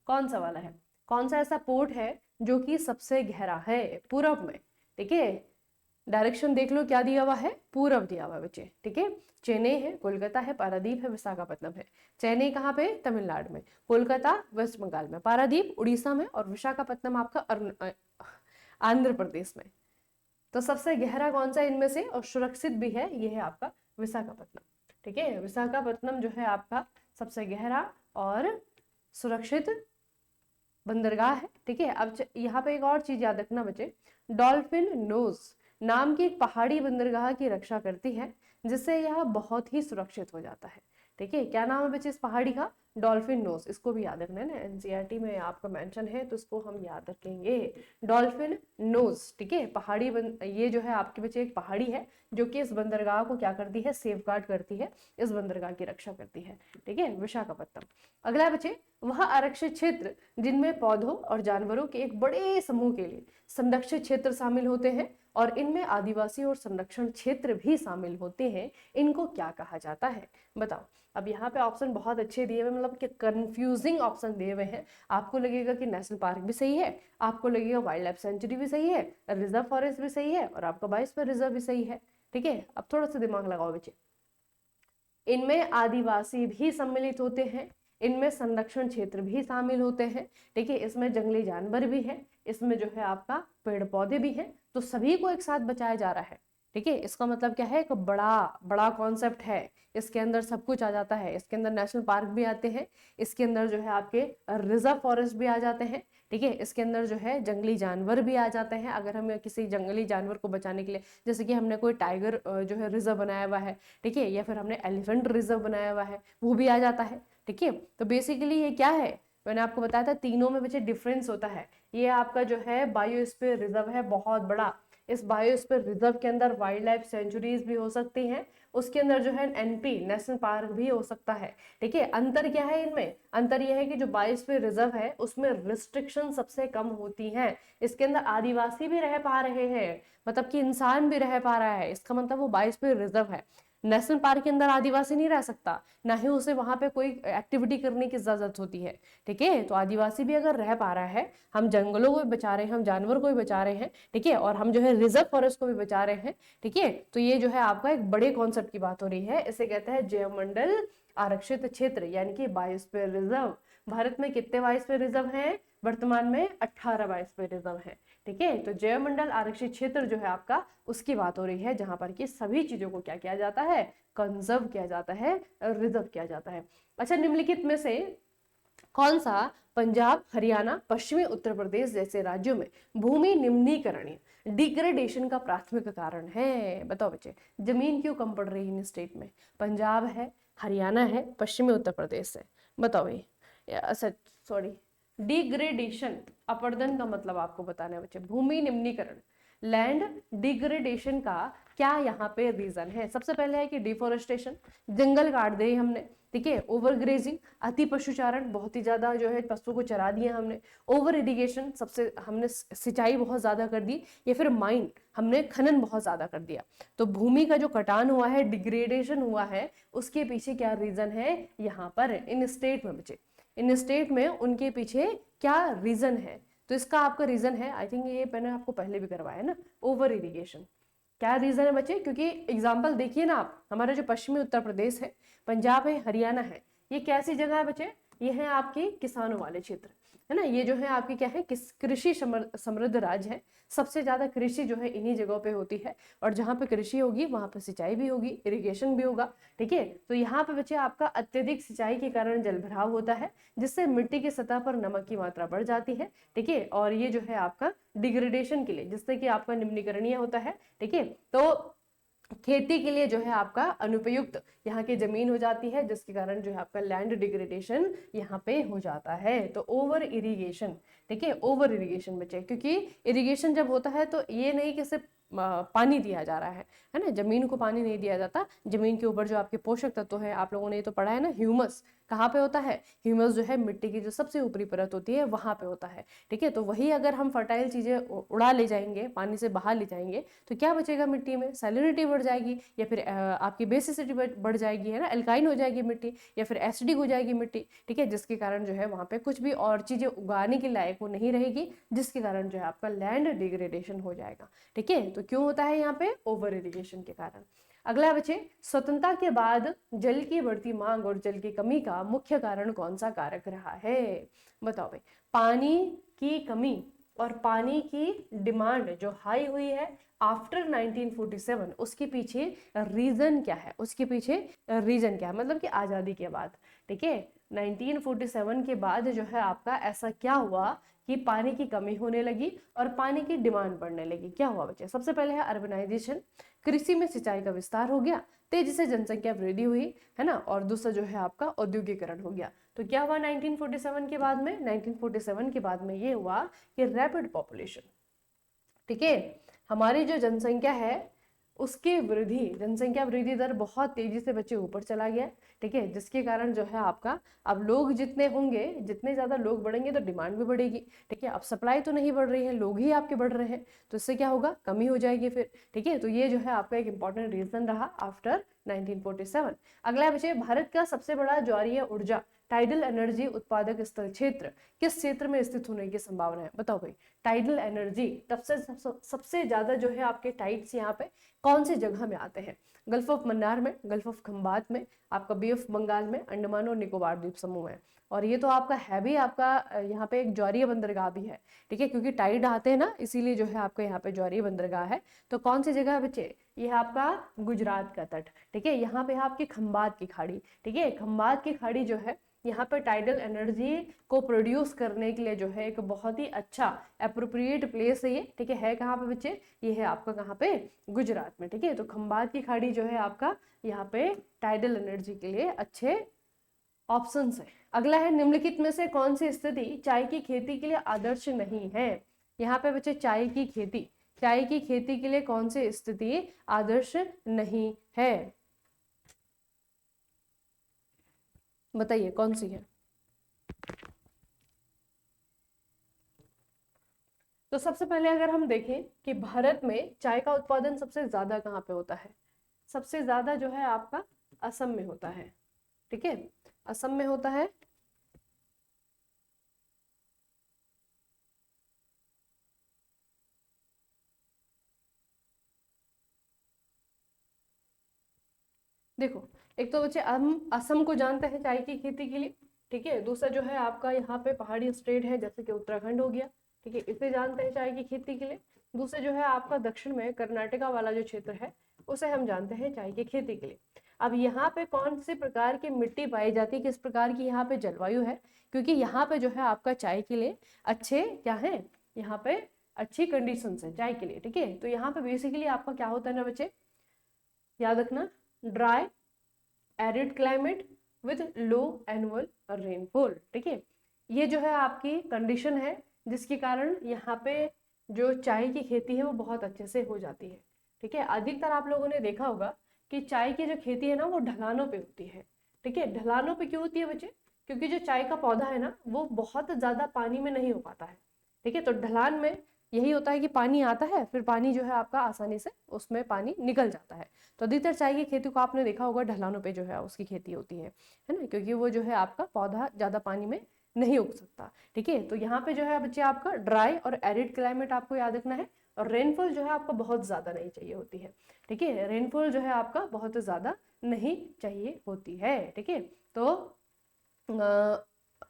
कौन सा वाला है, कौन सा ऐसा पोर्ट है जो कि सबसे गहरा है पूरब में। ठीक है, डायरेक्शन देख लो, क्या दिया हुआ है, पूरब दिया हुआ है बच्चे। ठीक है, चेन्नई है, कोलकाता है, पारादीप है, विशाखापट्टनम है। चेन्नई कहाँ पे, तमिलनाडु में, कोलकाता वेस्ट बंगाल में, पारादीप उड़ीसा में, और विशाखापट्टनम आपका आंध्र प्रदेश में। तो सबसे गहरा कौन सा इनमें से और सुरक्षित भी है, ये है आपका विशाखापट्टनम। ठीक है, विशाखापट्टनम जो है आपका सबसे गहरा और सुरक्षित बंदरगाह है। ठीक है, अब यहाँ पे एक और चीज याद रखना बच्चे, डॉल्फिन नोज नाम की एक पहाड़ी बंदरगाह की रक्षा करती है, जिससे यह बहुत ही सुरक्षित हो जाता है। ठीक है, क्या नाम है बच्चे इस पहाड़ी का, डॉल्फिन नोज, इसको भी याद रखना है ना, एनसीईआरटी में आपका मेंशन है तो इसको हम याद रखेंगे, डॉल्फिन नोज। ठीक है, ये जो है आपके बच्चे एक पहाड़ी है जो कि इस बंदरगाह को क्या करती है, सेफ गार्ड करती है, इस बंदरगाह की रक्षा करती है। ठीक है, विशाखापट्टनम। अगला बच्चे, वह आरक्षित क्षेत्र जिनमें पौधों और जानवरों के एक बड़े समूह के लिए संरक्षित क्षेत्र शामिल होते हैं और इनमें आदिवासी और संरक्षण क्षेत्र भी शामिल होते हैं, इनको क्या कहा जाता है? बताओ। अब यहाँ पे ऑप्शन बहुत अच्छे दिए हुए, मतलब कि कंफ्यूजिंग ऑप्शन दिए हुए हैं। आपको लगेगा कि नेशनल पार्क भी सही है, आपको लगेगा वाइल्ड लाइफ सेंचुरी भी सही है, रिजर्व फॉरेस्ट भी सही है और आपका बायोस्फीयर रिजर्व भी सही है। ठीक है, अब थोड़ा सा दिमाग लगाओ बच्चे। इनमें आदिवासी भी सम्मिलित होते हैं, इनमें संरक्षण क्षेत्र भी शामिल होते हैं। ठीक है, इसमें जंगली जानवर भी है, इसमें जो है आपका पेड़ पौधे भी हैं, तो सभी को एक साथ बचाया जा रहा है। ठीक है, इसका मतलब क्या है, एक बड़ा बड़ा कॉन्सेप्ट है, इसके अंदर सब कुछ आ जाता है, इसके अंदर नेशनल पार्क भी आते हैं, इसके अंदर जो है आपके रिजर्व फॉरेस्ट भी आ जाते हैं। ठीक है, इसके अंदर जो है जंगली जानवर भी आ जाते हैं, अगर हमें किसी जंगली जानवर को बचाने के लिए, जैसे कि हमने कोई टाइगर जो है रिजर्व बनाया हुआ है, ठीक है, या फिर हमने एलिफेंट रिजर्व बनाया हुआ है, वो भी आ जाता है। ठीक है, तो बेसिकली ये क्या है, मैंने आपको बताया था तीनों में बच्चे डिफरेंस होता है। ये आपका जो है बायोस्फीयर रिजर्व है बहुत बड़ा, इस बायोस्फीयर रिजर्व के अंदर वाइल्ड लाइफ सेंचुरीज भी हो सकती हैं, उसके अंदर जो है एनपी नेशनल पार्क भी हो सकता है। ठीक है, अंतर क्या है इनमें, अंतर यह है कि जो बायोस्फीयर रिजर्व है उसमें रिस्ट्रिक्शन सबसे कम होती हैं, इसके अंदर आदिवासी भी रह पा रहे हैं, मतलब कि इंसान भी रह पा रहा है, इसका मतलब वो बायोस्फीयर रिजर्व है। नेशनल पार्क के अंदर आदिवासी नहीं रह सकता, ना ही उसे वहां पे कोई एक्टिविटी करने की इजाजत होती है। ठीक है, तो आदिवासी भी अगर रह पा रहा है, हम जंगलों को भी बचा रहे हैं, हम जानवर को भी बचा रहे हैं, ठीक है, और हम जो है रिजर्व फॉरेस्ट को भी बचा रहे हैं। ठीक है, तो ये जो है आपका एक बड़े कॉन्सेप्ट की बात हो रही है, इसे कहते हैं जैवमंडल आरक्षित क्षेत्र यानी कि बायोस्फीयर रिजर्व। भारत में कितने बायोस्फीयर रिजर्व हैं? वर्तमान में 18 बायोस्फीयर रिजर्व हैं। ठीक है, तो जैवमंडल आरक्षित क्षेत्र जो है आपका, उसकी बात हो रही है जहां पर कि सभी चीजों को क्या किया जाता है, कंजर्व किया जाता है, रिजर्व किया जाता है। अच्छा, निम्नलिखित में से कौन सा पंजाब, हरियाणा, पश्चिमी उत्तर प्रदेश जैसे राज्यों में भूमि निम्नीकरण डिग्रेडेशन का प्राथमिक कारण है? बताओ बच्चे, जमीन क्यों कम पड़ रही है इन स्टेट में? पंजाब है, हरियाणा है, पश्चिमी उत्तर प्रदेश है, बताओ भाई। अच्छा सॉरी, डिग्रेडेशन, अपरदन का मतलब आपको बताना है बच्चे, भूमि निम्नीकरण, लैंड डिग्रेडेशन का क्या यहाँ पे रीजन है? सबसे पहले है कि डिफोरेस्टेशन, जंगल काट दिए हमने, ठीक है, ओवर ग्रेजिंग, अति पशुचारण, बहुत ही ज्यादा जो है पशुओं को चरा दिया हमने, ओवर इरिगेशन, सबसे हमने सिंचाई बहुत ज्यादा कर दी, या फिर माइन, हमने खनन बहुत ज्यादा कर दिया। तो भूमि का जो कटान हुआ है, डिग्रेडेशन हुआ है, उसके पीछे क्या रीजन है यहाँ पर इन स्टेट में बच्चे, इन स्टेट में उनके पीछे क्या रीजन है? तो इसका आपका रीजन है, आई थिंक ये मैंने आपको पहले भी करवाया है ना, ओवर इरिगेशन। क्या रीजन है बच्चे? क्योंकि एग्जाम्पल देखिए ना आप, हमारा जो पश्चिमी उत्तर प्रदेश है, पंजाब है, हरियाणा है, ये कैसी जगह है बच्चे? ये है आपकी किसानों वाले क्षेत्र, है ना, ये जो है आपकी क्या है, कृषि समृद्ध राज्य है, सबसे ज्यादा कृषि जो है इन्हीं जगहों पे होती है, और जहाँ पे कृषि होगी वहां पे सिंचाई भी होगी, इरिगेशन भी होगा। ठीक है, तो यहाँ पे बच्चे आपका अत्यधिक सिंचाई के कारण जल भराव होता है, जिससे मिट्टी की सतह पर नमक की मात्रा बढ़ जाती है। ठीक है, और ये जो है आपका डिग्रेडेशन के लिए, जिससे कि आपका निम्नीकरणीय होता है। ठीक है, तो खेती के लिए जो है आपका अनुपयुक्त यहाँ की जमीन हो जाती है, जिसके कारण जो है आपका लैंड डिग्रेडेशन यहाँ पे हो जाता है। तो ओवर इरिगेशन, ठीक है, ओवर इरिगेशन बच्चे, क्योंकि इरिगेशन जब होता है तो ये नहीं कि सिर्फ पानी दिया जा रहा है ना, जमीन को पानी नहीं दिया जाता, जमीन के ऊपर जो आपके पोषक तत्व है, आप लोगों ने ये तो पढ़ा है ना, ह्यूमस कहाँ पे होता है? ह्यूमस जो है मिट्टी की जो सबसे ऊपरी परत होती है वहां पे होता है। ठीक है, तो वही अगर हम फर्टाइल चीजें उड़ा ले जाएंगे, पानी से बहा ले जाएंगे, तो क्या बचेगा मिट्टी में? सैलिनिटी बढ़ जाएगी, या फिर आपकी बेसिसिटी बढ़ जाएगी, है ना, एल्काइन हो जाएगी मिट्टी, या फिर एसिडिक हो जाएगी मिट्टी। ठीक है, जिसके कारण जो है वहां पे कुछ भी और चीजें उगाने के लायक वो नहीं रहेगी, जिसके कारण जो है आपका लैंड डिग्रेडेशन हो जाएगा। ठीक है, तो क्यों होता है यहाँ पे? ओवर इरिगेशन के कारण। अगला बच्चे, स्वतंत्रता के बाद जल की बढ़ती मांग और जल की कमी का मुख्य कारण कौन सा कारक रहा है? बताओ भाई। पानी की कमी और पानी की डिमांड जो हाई हुई है आफ्टर 1947, उसके पीछे रीजन क्या है? उसके पीछे रीजन क्या है, मतलब कि आजादी के बाद। ठीक है, 1947 के बाद जो है आपका ऐसा क्या हुआ कि पानी की कमी होने लगी और पानी की डिमांड बढ़ने लगी? क्या हुआ बच्चे? सबसे पहले है अर्बनाइजेशन, कृषि में सिंचाई का विस्तार हो गया, तेजी से जनसंख्या वृद्धि हुई, है ना, और दूसरा जो है आपका औद्योगिकरण हो गया। तो क्या हुआ 1947 के बाद में? 1947 के बाद में ये हुआ कि रैपिड पॉपुलेशन, ठीक है, हमारी जो जनसंख्या है उसकी वृद्धि, जनसंख्या वृद्धि दर बहुत तेजी से बच्चे ऊपर चला गया, ठीक है, जिसके कारण जो है आपका अब लोग जितने होंगे, जितने ज्यादा लोग बढ़ेंगे तो डिमांड भी बढ़ेगी, ठीक है। अब सप्लाई तो नहीं बढ़ रही है, लोग ही आपके बढ़ रहे हैं, तो इससे क्या होगा? कमी हो जाएगी फिर, ठीक है। तो ये जो है आपका एक इंपॉर्टेंट रीजन रहा आफ्टर 1947। अगला बच्चे, भारत का सबसे बड़ा ज्वारीय ऊर्जा टाइडल एनर्जी उत्पादक स्थल क्षेत्र किस क्षेत्र में स्थित होने की संभावना है? बताओ भाई, टाइडल एनर्जी सबसे ज्यादा जो है आपके टाइड्स यहाँ पे कौन सी जगह में आते हैं? गल्फ ऑफ मन्नार में, गल्फ ऑफ खंबात में, आपका बे ऑफ बंगाल में, अंडमान और निकोबार द्वीप समूह में। और ये तो आपका है भी, आपका यहाँ पे एक ज्वारीय बंदरगाह भी है, ठीक है, क्योंकि टाइड आते हैं ना, इसीलिए जो है आपका यहाँ पे ज्वारीय बंदरगाह है। तो कौन सी जगह है बच्चे? ये है आपका गुजरात का तट, ठीक है। यहाँ पे है आपकी खंबात की खाड़ी, ठीक है। खंबात की खाड़ी जो है यहाँ पे टाइडल एनर्जी को प्रोड्यूस करने के लिए जो है एक बहुत ही अच्छा अप्रोप्रिएट प्लेस है ये, ठीक है कहाँ पे बच्चे? ये है आपका कहाँ पे? गुजरात में, ठीक है। तो खंबात की खाड़ी जो है आपका यहाँ पे टाइडल एनर्जी के लिए अच्छे ऑप्शंस है। अगला है, निम्नलिखित में से कौन सी स्थिति चाय की खेती के लिए आदर्श नहीं है? यहाँ पे बच्चे चाय की खेती, चाय की खेती के लिए कौन सी स्थिति आदर्श नहीं है? बताइए कौन सी है? तो सबसे पहले अगर हम देखें कि भारत में चाय का उत्पादन सबसे ज्यादा कहाँ पे होता है? सबसे ज्यादा जो है आपका असम में होता है, ठीक है, असम में होता है। देखो, एक तो बच्चे हम असम को जानते हैं चाय की खेती के लिए, ठीक है। दूसरा जो है आपका यहाँ पे पहाड़ी स्टेट है जैसे कि उत्तराखंड हो गया, ठीक है, इसे जानते हैं चाय की खेती के लिए। दूसरा जो है आपका दक्षिण में कर्नाटका वाला जो क्षेत्र है उसे हम जानते हैं चाय की खेती के लिए। अब यहाँ पे कौन से प्रकार की मिट्टी पाई जाती है, किस प्रकार की यहाँ पे जलवायु है? क्योंकि यहाँ पे जो है आपका चाय के लिए अच्छे क्या है, यहाँ पे अच्छी कंडीशन है चाय के लिए, ठीक है। तो यहाँ पे बेसिकली आपका क्या होता है ना बच्चे, याद रखना, dry arid climate with low annual rainfall, ठीक है। ये जो है आपकी कंडीशन है जिसके कारण यहाँ पे जो चाय की खेती है वो बहुत अच्छे से हो जाती है, ठीक है। अधिकतर आप लोगों ने देखा होगा कि चाय की जो खेती है ना वो ढलानों पे होती है, ठीक है। ढलानों पे क्यों होती है बच्चे? क्योंकि जो चाय का पौधा है ना वो बहुत ज्यादा पानी में नहीं हो पाता है, ठीक है। तो ढलान में यही होता है कि पानी आता है, फिर पानी जो है आपका आसानी से उसमें पानी निकल जाता है। तो अधिकतर चाय की खेती को आपने देखा होगा ढलानों पे जो है उसकी खेती होती है ना, क्योंकि वो जो है आपका पौधा ज्यादा पानी में नहीं उग सकता, ठीक है। तो यहाँ पे जो है बच्चे आपका ड्राई और एरिड क्लाइमेट आपको याद रखना है, और रेनफॉल जो है आपको बहुत ज्यादा नहीं चाहिए होती है, ठीक है। रेनफॉल जो है आपका बहुत ज्यादा नहीं चाहिए होती है, ठीक है। तो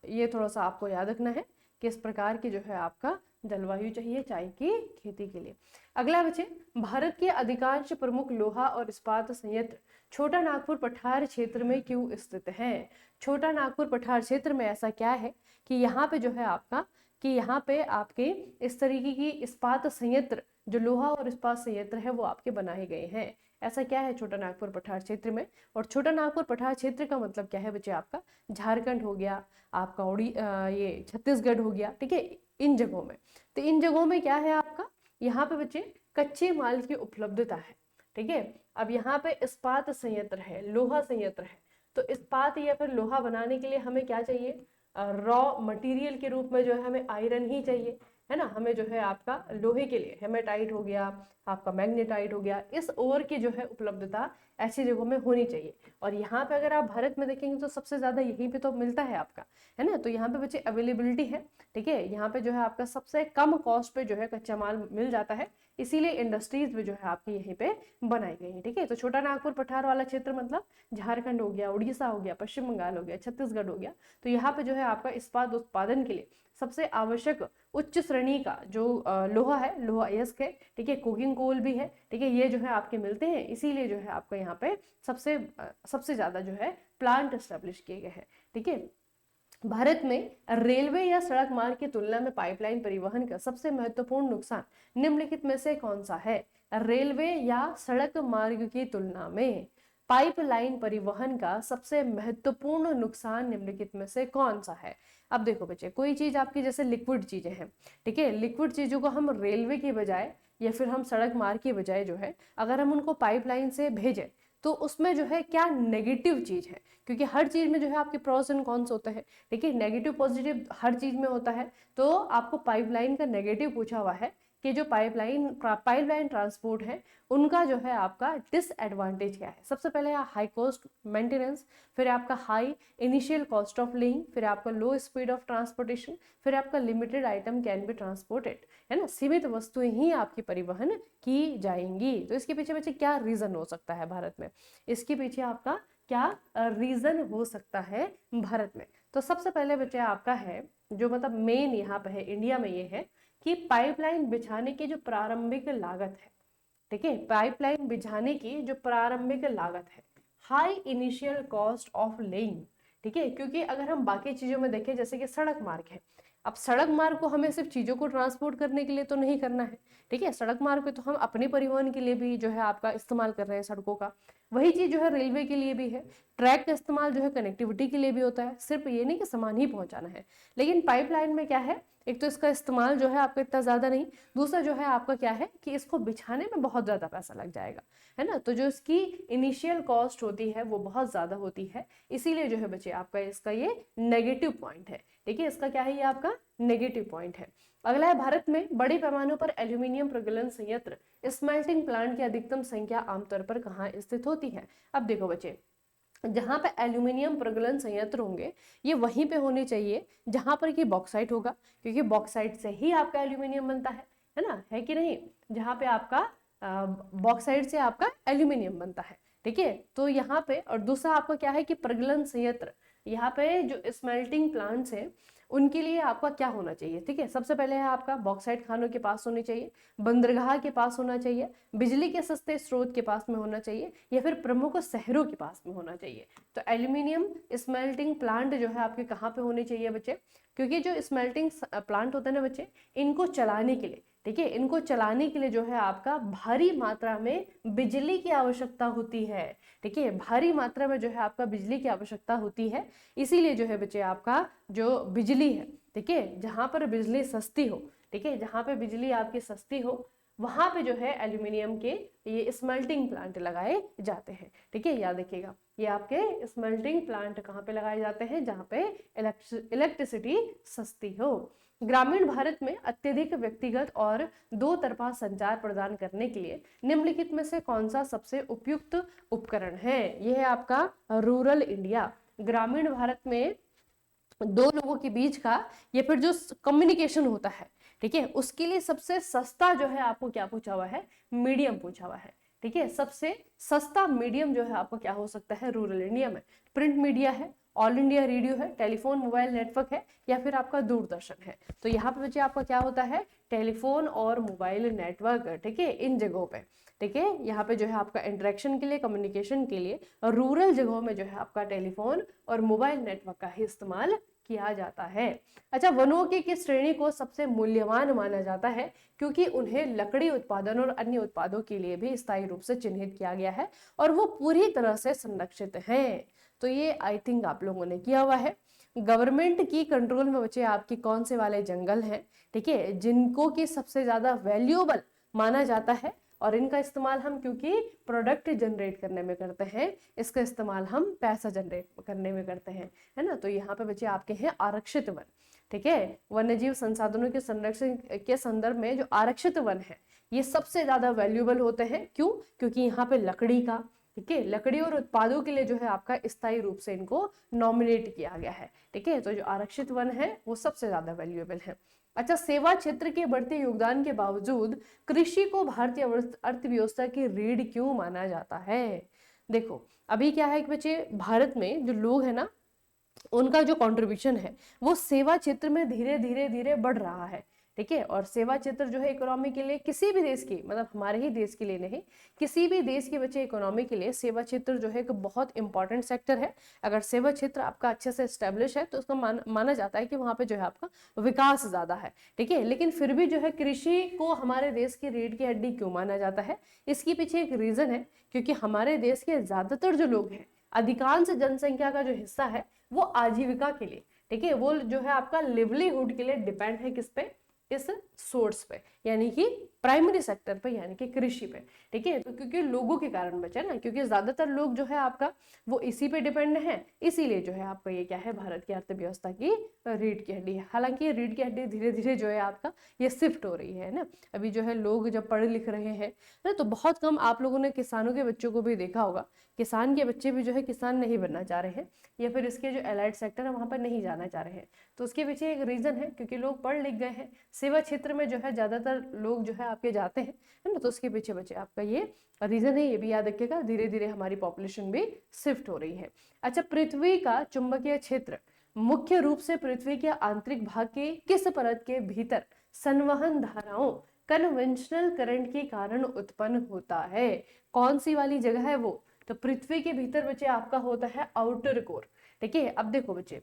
ये थोड़ा सा आपको याद रखना है किस प्रकार की जो है आपका जलवायु चाहिए चाय की खेती के लिए। अगला बच्चे, भारत के अधिकांश प्रमुख लोहा और इस्पात संयंत्र छोटा नागपुर पठार क्षेत्र में क्यों स्थित हैं? छोटा नागपुर पठार क्षेत्र में ऐसा क्या है कि यहाँ पे जो है आपका, कि यहाँ पे आपके इस तरीके की इस्पात संयंत्र, जो लोहा और इस्पात संयंत्र है वो आपके बनाए गए हैं। ऐसा क्या है छोटा नागपुर पठार क्षेत्र में? और छोटा नागपुर पठार क्षेत्र का मतलब क्या है बच्चे? आपका झारखंड हो गया, आपका ये छत्तीसगढ़ हो गया, ठीक है, इन जगहों में। तो इन जगहों में क्या है आपका, यहाँ पे बच्चे कच्चे माल की उपलब्धता है, ठीक है। अब यहाँ पे इस्पात संयंत्र है, लोहा संयंत्र है, तो इस्पात या फिर लोहा बनाने के लिए हमें क्या चाहिए? रॉ मटेरियल के रूप में जो है हमें आयरन ही चाहिए, है ना। हमें जो है आपका लोहे के लिए हेमेटाइट हो गया, आपका मैग्नेटाइट हो गया, इस ओर की जो है उपलब्धता ऐसी जगहों में होनी चाहिए। और यहाँ पे अगर आप भारत में देखेंगे तो सबसे ज्यादा यहीं पे तो मिलता है आपका, है ना। तो यहाँ पे बच्चे अवेलेबिलिटी है, ठीक है, यहाँ पे जो है आपका सबसे कम कॉस्ट पे जो है कच्चा माल मिल जाता है, इसीलिए इंडस्ट्रीज भी जो है आपकी यहीं पे बनाई गई है, ठीक है। तो छोटा नागपुर पठार वाला क्षेत्र मतलब झारखंड हो गया, उड़ीसा हो गया, पश्चिम बंगाल हो गया, छत्तीसगढ़ हो गया। तो यहाँ पे जो है आपका इस्पात उत्पादन के लिए सबसे आवश्यक उच्च श्रेणी का जो लोहा है, लोहा अयस्क है, ठीक है, कोकिंग कोल भी है, ठीक है, ये जो है आपके मिलते हैं, इसीलिए जो है आपको यहाँ पे सबसे ज्यादा जो है प्लांट एस्टेब्लिश किए गए हैं, ठीक है। भारत में रेलवे या सड़क मार्ग की तुलना में पाइपलाइन परिवहन का सबसे महत्वपूर्ण नुकसान निम्नलिखित में से कौन सा है? रेलवे या सड़क मार्ग की तुलना में, पाइपलाइन परिवहन का सबसे महत्वपूर्ण नुकसान निम्नलिखित में से कौन सा है? अब देखो बच्चे, कोई चीज आपकी जैसे लिक्विड चीजें हैं, ठीक है, लिक्विड चीजों को हम रेलवे की बजाय या फिर हम सड़क मार्ग की बजाय जो है अगर हम उनको पाइपलाइन से भेजें तो उसमें जो है क्या नेगेटिव चीज है, क्योंकि हर चीज में जो है आपके प्रोस एंड कॉन्स होते हैं, ठीक है, नेगेटिव पॉजिटिव हर चीज में होता है। तो आपको पाइपलाइन का नेगेटिव पूछा हुआ है कि जो पाइपलाइन ट्रांसपोर्ट है उनका जो है आपका डिसएडवांटेज क्या है। सबसे पहले हाई कॉस्ट मेंटेनेंस, फिर आपका high initial cost of laying, फिर आपका लो स्पीड ऑफ ट्रांसपोर्टेशन, फिर आपका limited item can be transported, है ना, सीमित वस्तुएं ही आपकी परिवहन की जाएंगी। तो इसके पीछे बच्चे क्या रीजन हो सकता है भारत में, इसके पीछे आपका क्या रीजन हो सकता है भारत में? तो सबसे पहले बच्चे आपका है जो मतलब मेन यहाँ पे है इंडिया में ये है कि पाइपलाइन बिछाने की जो प्रारंभिक लागत है, ठीक है, पाइपलाइन बिछाने की जो प्रारंभिक लागत है, high initial cost of laying, ठीक है, क्योंकि अगर हम बाकी चीजों में देखें जैसे कि सड़क मार्ग है, अब सड़क मार्ग को हमें सिर्फ चीजों को ट्रांसपोर्ट करने के लिए तो नहीं करना है, ठीक है, सड़क मार्ग पे तो हम अपने परिवहन के लिए भी जो है आपका इस्तेमाल कर रहे हैं सड़कों का, वही चीज जो है रेलवे के लिए भी है, ट्रैक का इस्तेमाल जो है कनेक्टिविटी के लिए भी होता है, सिर्फ ये नहीं कि सामान ही पहुंचाना है। लेकिन पाइपलाइन में क्या है, एक तो इसका इस्तेमाल जो है आपका इतना ज्यादा नहीं, दूसरा जो है आपका क्या है कि इसको बिछाने में बहुत ज्यादा पैसा लग जाएगा, है ना, तो जो इसकी इनिशियल कॉस्ट होती है वो बहुत ज्यादा होती है, इसीलिए जो है बच्चे आपका इसका ये नेगेटिव पॉइंट है, ठीक है, इसका क्या है, ये आपका नेगेटिव पॉइंट है। अगला है, भारत में बड़े पैमाने पर एल्यूमिनियम प्रगलन संयंत्र स्मेल्टिंग प्लांट की अधिकतम संख्या आमतौर पर कहाँ स्थित होती है? अब देखो बच्चे, जहां पे एल्यूमिनियम प्रगलन संयंत्र होंगे ये वहीं पे होने चाहिए जहां पर कि बॉक्साइट होगा, क्योंकि बॉक्साइट से ही आपका एल्यूमिनियम बनता है ना, है कि नहीं, जहां पे आपका बॉक्साइट से आपका एल्यूमिनियम बनता है, ठीक है, तो यहाँ पे, और दूसरा आपका क्या है कि प्रगलन संयंत्र, यहाँ पे जो स्मेल्टिंग प्लांट्स है उनके लिए आपका क्या होना चाहिए, ठीक है, सबसे पहले है आपका बॉक्साइट खानों के पास होनी चाहिए, बंदरगाह के पास होना चाहिए, बिजली के सस्ते स्रोत के पास में होना चाहिए, या फिर प्रमुख शहरों के पास में होना चाहिए। तो एल्यूमिनियम स्मेल्टिंग प्लांट जो है आपके कहाँ पे होने चाहिए बच्चे, क्योंकि जो स्मेल्टिंग प्लांट होता है ना बच्चे, इनको चलाने के लिए, ठीक है, इनको चलाने के लिए जो है आपका भारी मात्रा में बिजली की आवश्यकता होती है, ठीक है, भारी मात्रा में जो है आपका बिजली की आवश्यकता होती है, इसीलिए जो है बच्चे आपका जो बिजली है, ठीक है, जहां पर बिजली सस्ती हो, ठीक है, जहां पे बिजली आपकी सस्ती हो वहां पे जो है एल्यूमिनियम के ये स्मेल्टिंग प्लांट लगाए जाते हैं, ठीक है, याद रखिएगा, ये आपके स्मेल्टिंग प्लांट कहाँ पे लगाए जाते हैं, जहाँ पे इलेक्ट्रिसिटी सस्ती हो। ग्रामीण भारत में अत्यधिक व्यक्तिगत और दो तरफा संचार प्रदान करने के लिए निम्नलिखित में से कौन सा सबसे उपयुक्त उपकरण है? यह है आपका रूरल इंडिया, ग्रामीण भारत में दो लोगों के बीच का या फिर जो कम्युनिकेशन होता है, ठीक है, उसके लिए सबसे सस्ता जो है आपको क्या पूछा हुआ है, मीडियम पूछा हुआ है, ठीक है, सबसे सस्ता मीडियम जो है आपको क्या हो सकता है रूरल इंडिया में? प्रिंट मीडिया है, ऑल इंडिया रेडियो है, टेलीफोन मोबाइल नेटवर्क है, या फिर आपका दूरदर्शन है। तो यहाँ पे बच्चे आपका क्या होता है, टेलीफोन और मोबाइल नेटवर्क, ठीक है, इन जगहों पे, ठीक है, यहाँ पे जो है आपका इंटरेक्शन के लिए, कम्युनिकेशन के लिए रूरल जगहों में जो है आपका टेलीफोन और मोबाइल नेटवर्क का ही इस्तेमाल किया जाता है। अच्छा, वनों की किस श्रेणी को सबसे मूल्यवान माना जाता है? क्योंकि उन्हें लकड़ी उत्पादन और अन्य उत्पादों के लिए भी स्थायी रूप से चिन्हित किया गया है और वो पूरी तरह से संरक्षित हैं। तो ये आई थिंक आप लोगों ने किया हुआ है। गवर्नमेंट की कंट्रोल में बचे आपके कौन से वाले जंगल हैं, ठीक है, जिनको की सबसे ज्यादा वैल्यूएबल माना जाता है, और इनका इस्तेमाल हम क्योंकि प्रोडक्ट जनरेट करने में करते हैं, इसका इस्तेमाल हम पैसा जनरेट करने में करते हैं, है ना। तो यहाँ पे बच्चे आपके हैं आरक्षित वन, ठीक है, वन्यजीव संसाधनों के संरक्षण के संदर्भ में जो आरक्षित वन है ये सबसे ज्यादा वैल्यूएबल होते हैं। क्यों? क्योंकि यहाँ पे लकड़ी का, ठीक है, लकड़ी और उत्पादों के लिए जो है आपका स्थायी रूप से इनको नॉमिनेट किया गया है, ठीक है। तो जो आरक्षित वन है वो सबसे ज्यादा वैल्यूएबल है। अच्छा, सेवा क्षेत्र के बढ़ते योगदान के बावजूद कृषि को भारतीय अर्थव्यवस्था की रीढ़ क्यों माना जाता है? देखो, अभी क्या है कि बच्चे भारत में जो लोग है ना, उनका जो कंट्रीब्यूशन है वो सेवा क्षेत्र में धीरे धीरे धीरे बढ़ रहा है, ठीक है। और सेवा क्षेत्र जो है इकोनॉमी के लिए, किसी भी देश की, मतलब हमारे ही देश के लिए नहीं, किसी भी देश के बच्चे इकोनॉमी के लिए सेवा क्षेत्र जो है एक बहुत इंपॉर्टेंट सेक्टर है। अगर सेवा क्षेत्र आपका अच्छे से एस्टेब्लिश है तो उसका माना जाता है कि वहां पे जो है आपका विकास ज्यादा है, ठीक है। लेकिन फिर भी जो है कृषि को हमारे देश की रीढ़ की हड्डी क्यों माना जाता है, इसके पीछे एक रीजन है, क्योंकि हमारे देश के ज्यादातर जो लोग हैं, अधिकांश जनसंख्या का जो हिस्सा है वो आजीविका के लिए, ठीक है, वो जो है आपका लिवलीहुड के लिए डिपेंड है किस पे, इस सोर्स पे, यानी कि प्राइमरी सेक्टर पे, यानी कि कृषि पे, ठीक है। तो क्योंकि लोगों के कारण बचा ना, क्योंकि ज्यादातर लोग जो है आपका वो इसी पे डिपेंड है, इसीलिए जो है आपका ये क्या है, भारत की अर्थव्यवस्था की रीढ़ की हड्डी है। हालांकि ये रीढ़ की हड्डी धीरे धीरे जो है आपका ये शिफ्ट हो रही है ना। अभी जो है लोग जब पढ़ लिख रहे हैं ना, तो बहुत कम आप लोगों ने किसानों के बच्चों को भी देखा होगा, किसान के बच्चे भी जो है किसान नहीं बनना चाह रहे हैं, या फिर इसके जो एलाइड सेक्टर है वहां पर नहीं जाना चाह रहे हैं। तो उसके पीछे एक रीजन है, क्योंकि लोग पढ़ लिख गए हैं, सेवा क्षेत्र में जो है ज्यादातर लोग जो है आपके जाते हैं, है ना। तो उसके पीछे बचे आपका ये रीजन है, ये भी याद रखिएगा। धीरे धीरे हमारी पॉपुलेशन भी शिफ्ट हो रही है। अच्छा, पृथ्वी का चुंबकीय क्षेत्र मुख्य रूप से पृथ्वी के आंतरिक भाग के किस परत के भीतर संवहन धाराओं, कन्वेंशनल करंट के कारण उत्पन्न होता है? कौन सी वाली जगह है वो? तो पृथ्वी के भीतर बच्चे आपका होता है आउटर कोर, ठीक है। अब देखो बच्चे,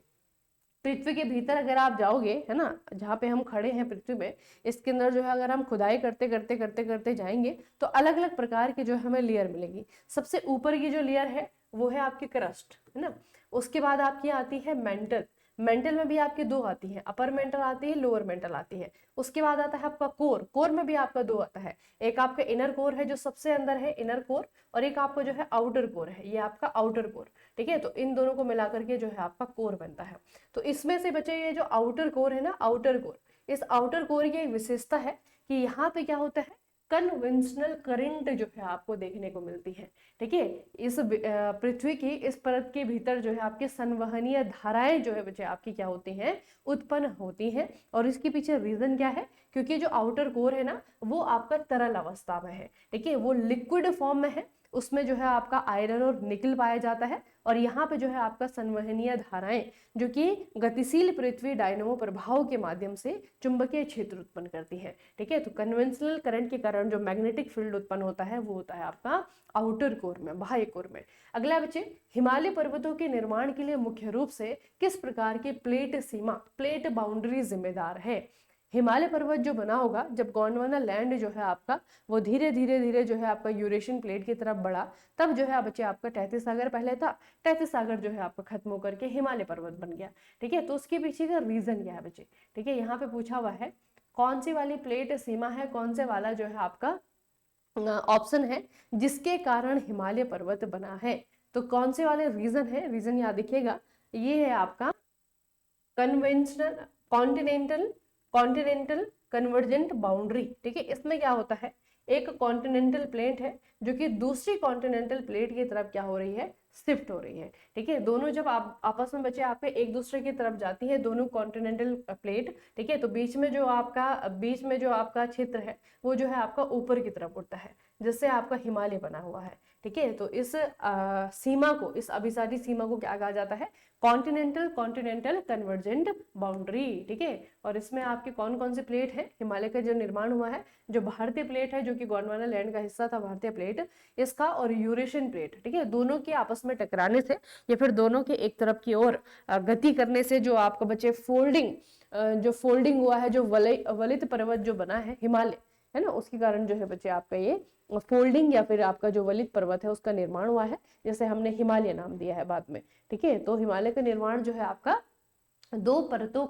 पृथ्वी के भीतर अगर आप जाओगे, है ना, जहाँ पे हम खड़े हैं पृथ्वी में, इसके अंदर जो है अगर हम खुदाई करते करते करते करते जाएंगे तो अलग अलग प्रकार की जो है हमें लेयर मिलेगी। सबसे ऊपर की जो लेयर है वो है आपकी क्रस्ट, है ना। उसके बाद आपकी आती है मेंटल, मेंटल में भी आपके दो आती है, अपर मेंटल आती है, लोअर मेंटल आती है। उसके बाद आता है आपका कोर, कोर में भी आपका दो आता है, एक आपका इनर कोर है जो सबसे अंदर है, इनर कोर, और एक आपका जो है आउटर कोर है, ये आपका आउटर कोर, ठीक है। तो इन दोनों को मिलाकर के जो है आपका कोर बनता है। तो इसमें से बचे ये जो आउटर कोर है ना, आउटर कोर, इस आउटर कोर की एक विशेषता है कि यहाँ पे क्या होता है, कन्वेंशनल करंट जो है आपको देखने को मिलती है, ठीक है। इस पृथ्वी की इस परत के भीतर जो है आपके संवहनीय धाराएं जो है बच्चे आपकी क्या होती हैं, उत्पन्न होती हैं। और इसके पीछे रीजन क्या है, क्योंकि जो आउटर कोर है ना वो आपका तरल अवस्था में है, ठीक है, वो लिक्विड फॉर्म में है, उसमें जो है आपका आयरन और निकल पाया जाता है। और यहाँ पे जो है आपका संवहनीय धाराएं जो कि गतिशील पृथ्वी डायनमो प्रभाव के माध्यम से चुंबकीय क्षेत्र उत्पन्न करती है, ठीक है। तो कन्वेंशनल करंट के कारण जो मैग्नेटिक फील्ड उत्पन्न होता है वो होता है आपका आउटर कोर में, बाह्य कोर में। अगला बच्चे, हिमालय पर्वतों के निर्माण के लिए मुख्य रूप से किस प्रकार की प्लेट सीमा, प्लेट बाउंड्री जिम्मेदार है? हिमालय पर्वत जो बना होगा जब गोंडवाना लैंड जो है आपका वो धीरे धीरे धीरे जो है आपका यूरेशियन प्लेट की तरफ बढ़ा, तब जो है बच्चे आपका तैतीस सागर पहले था, तैतीस सागर जो है आपका खत्म होकर के हिमालय पर्वत बन गया, ठीक है। तो उसके पीछे का रीजन क्या है बच्चे, ठीक है, यहाँ पे पूछा हुआ है कौन सी वाली प्लेट सीमा है, कौन से वाला जो है आपका ऑप्शन है जिसके कारण हिमालय पर्वत बना है। तो कौन से वाले रीजन है, रीजन याद रखिएगा, ये है आपका conventional continental continental convergent boundary, ठीक है। इसमें क्या होता है, एक कॉन्टिनेंटल प्लेट है जो कि दूसरी कॉन्टिनेंटल प्लेट की तरफ क्या हो रही है, शिफ्ट हो रही है, ठीक है। दोनों जब आप आपस में बचे आपके एक दूसरे की तरफ जाती है दोनों कॉन्टिनेंटल प्लेट, ठीक है, तो बीच में जो आपका क्षेत्र है वो जो है आपका ऊपर की तरफ उठता है, जिससे आपका हिमालय बना हुआ है, ठीक है। तो इस सीमा को, इस अभिसारी सीमा को क्या कहा जाता है, कॉन्टिनेंटल कन्वर्जेंट बाउंड्री, ठीक है। और इसमें आपके कौन कौन से प्लेट है, हिमालय का जो निर्माण हुआ है, जो भारतीय प्लेट है जो कि गोंडवाना लैंड का हिस्सा था, भारतीय प्लेट इसका, और यूरेशियन प्लेट, ठीक है, दोनों के आपस में टकराने से या फिर दोनों के एक तरफ की ओर गति करने से जो आपका बचे फोल्डिंग हुआ है, जो वलित पर्वत जो बना है हिमालय, है ना, उसके कारण जो है बच्चे आपका ये फोल्डिंग या फिर आपका जो वलित पर्वत है उसका निर्माण हुआ है, जैसे हमने हिमालय नाम दिया है बाद में, ठीक है। तो हिमालय का निर्माण जो है आपका प्लेटों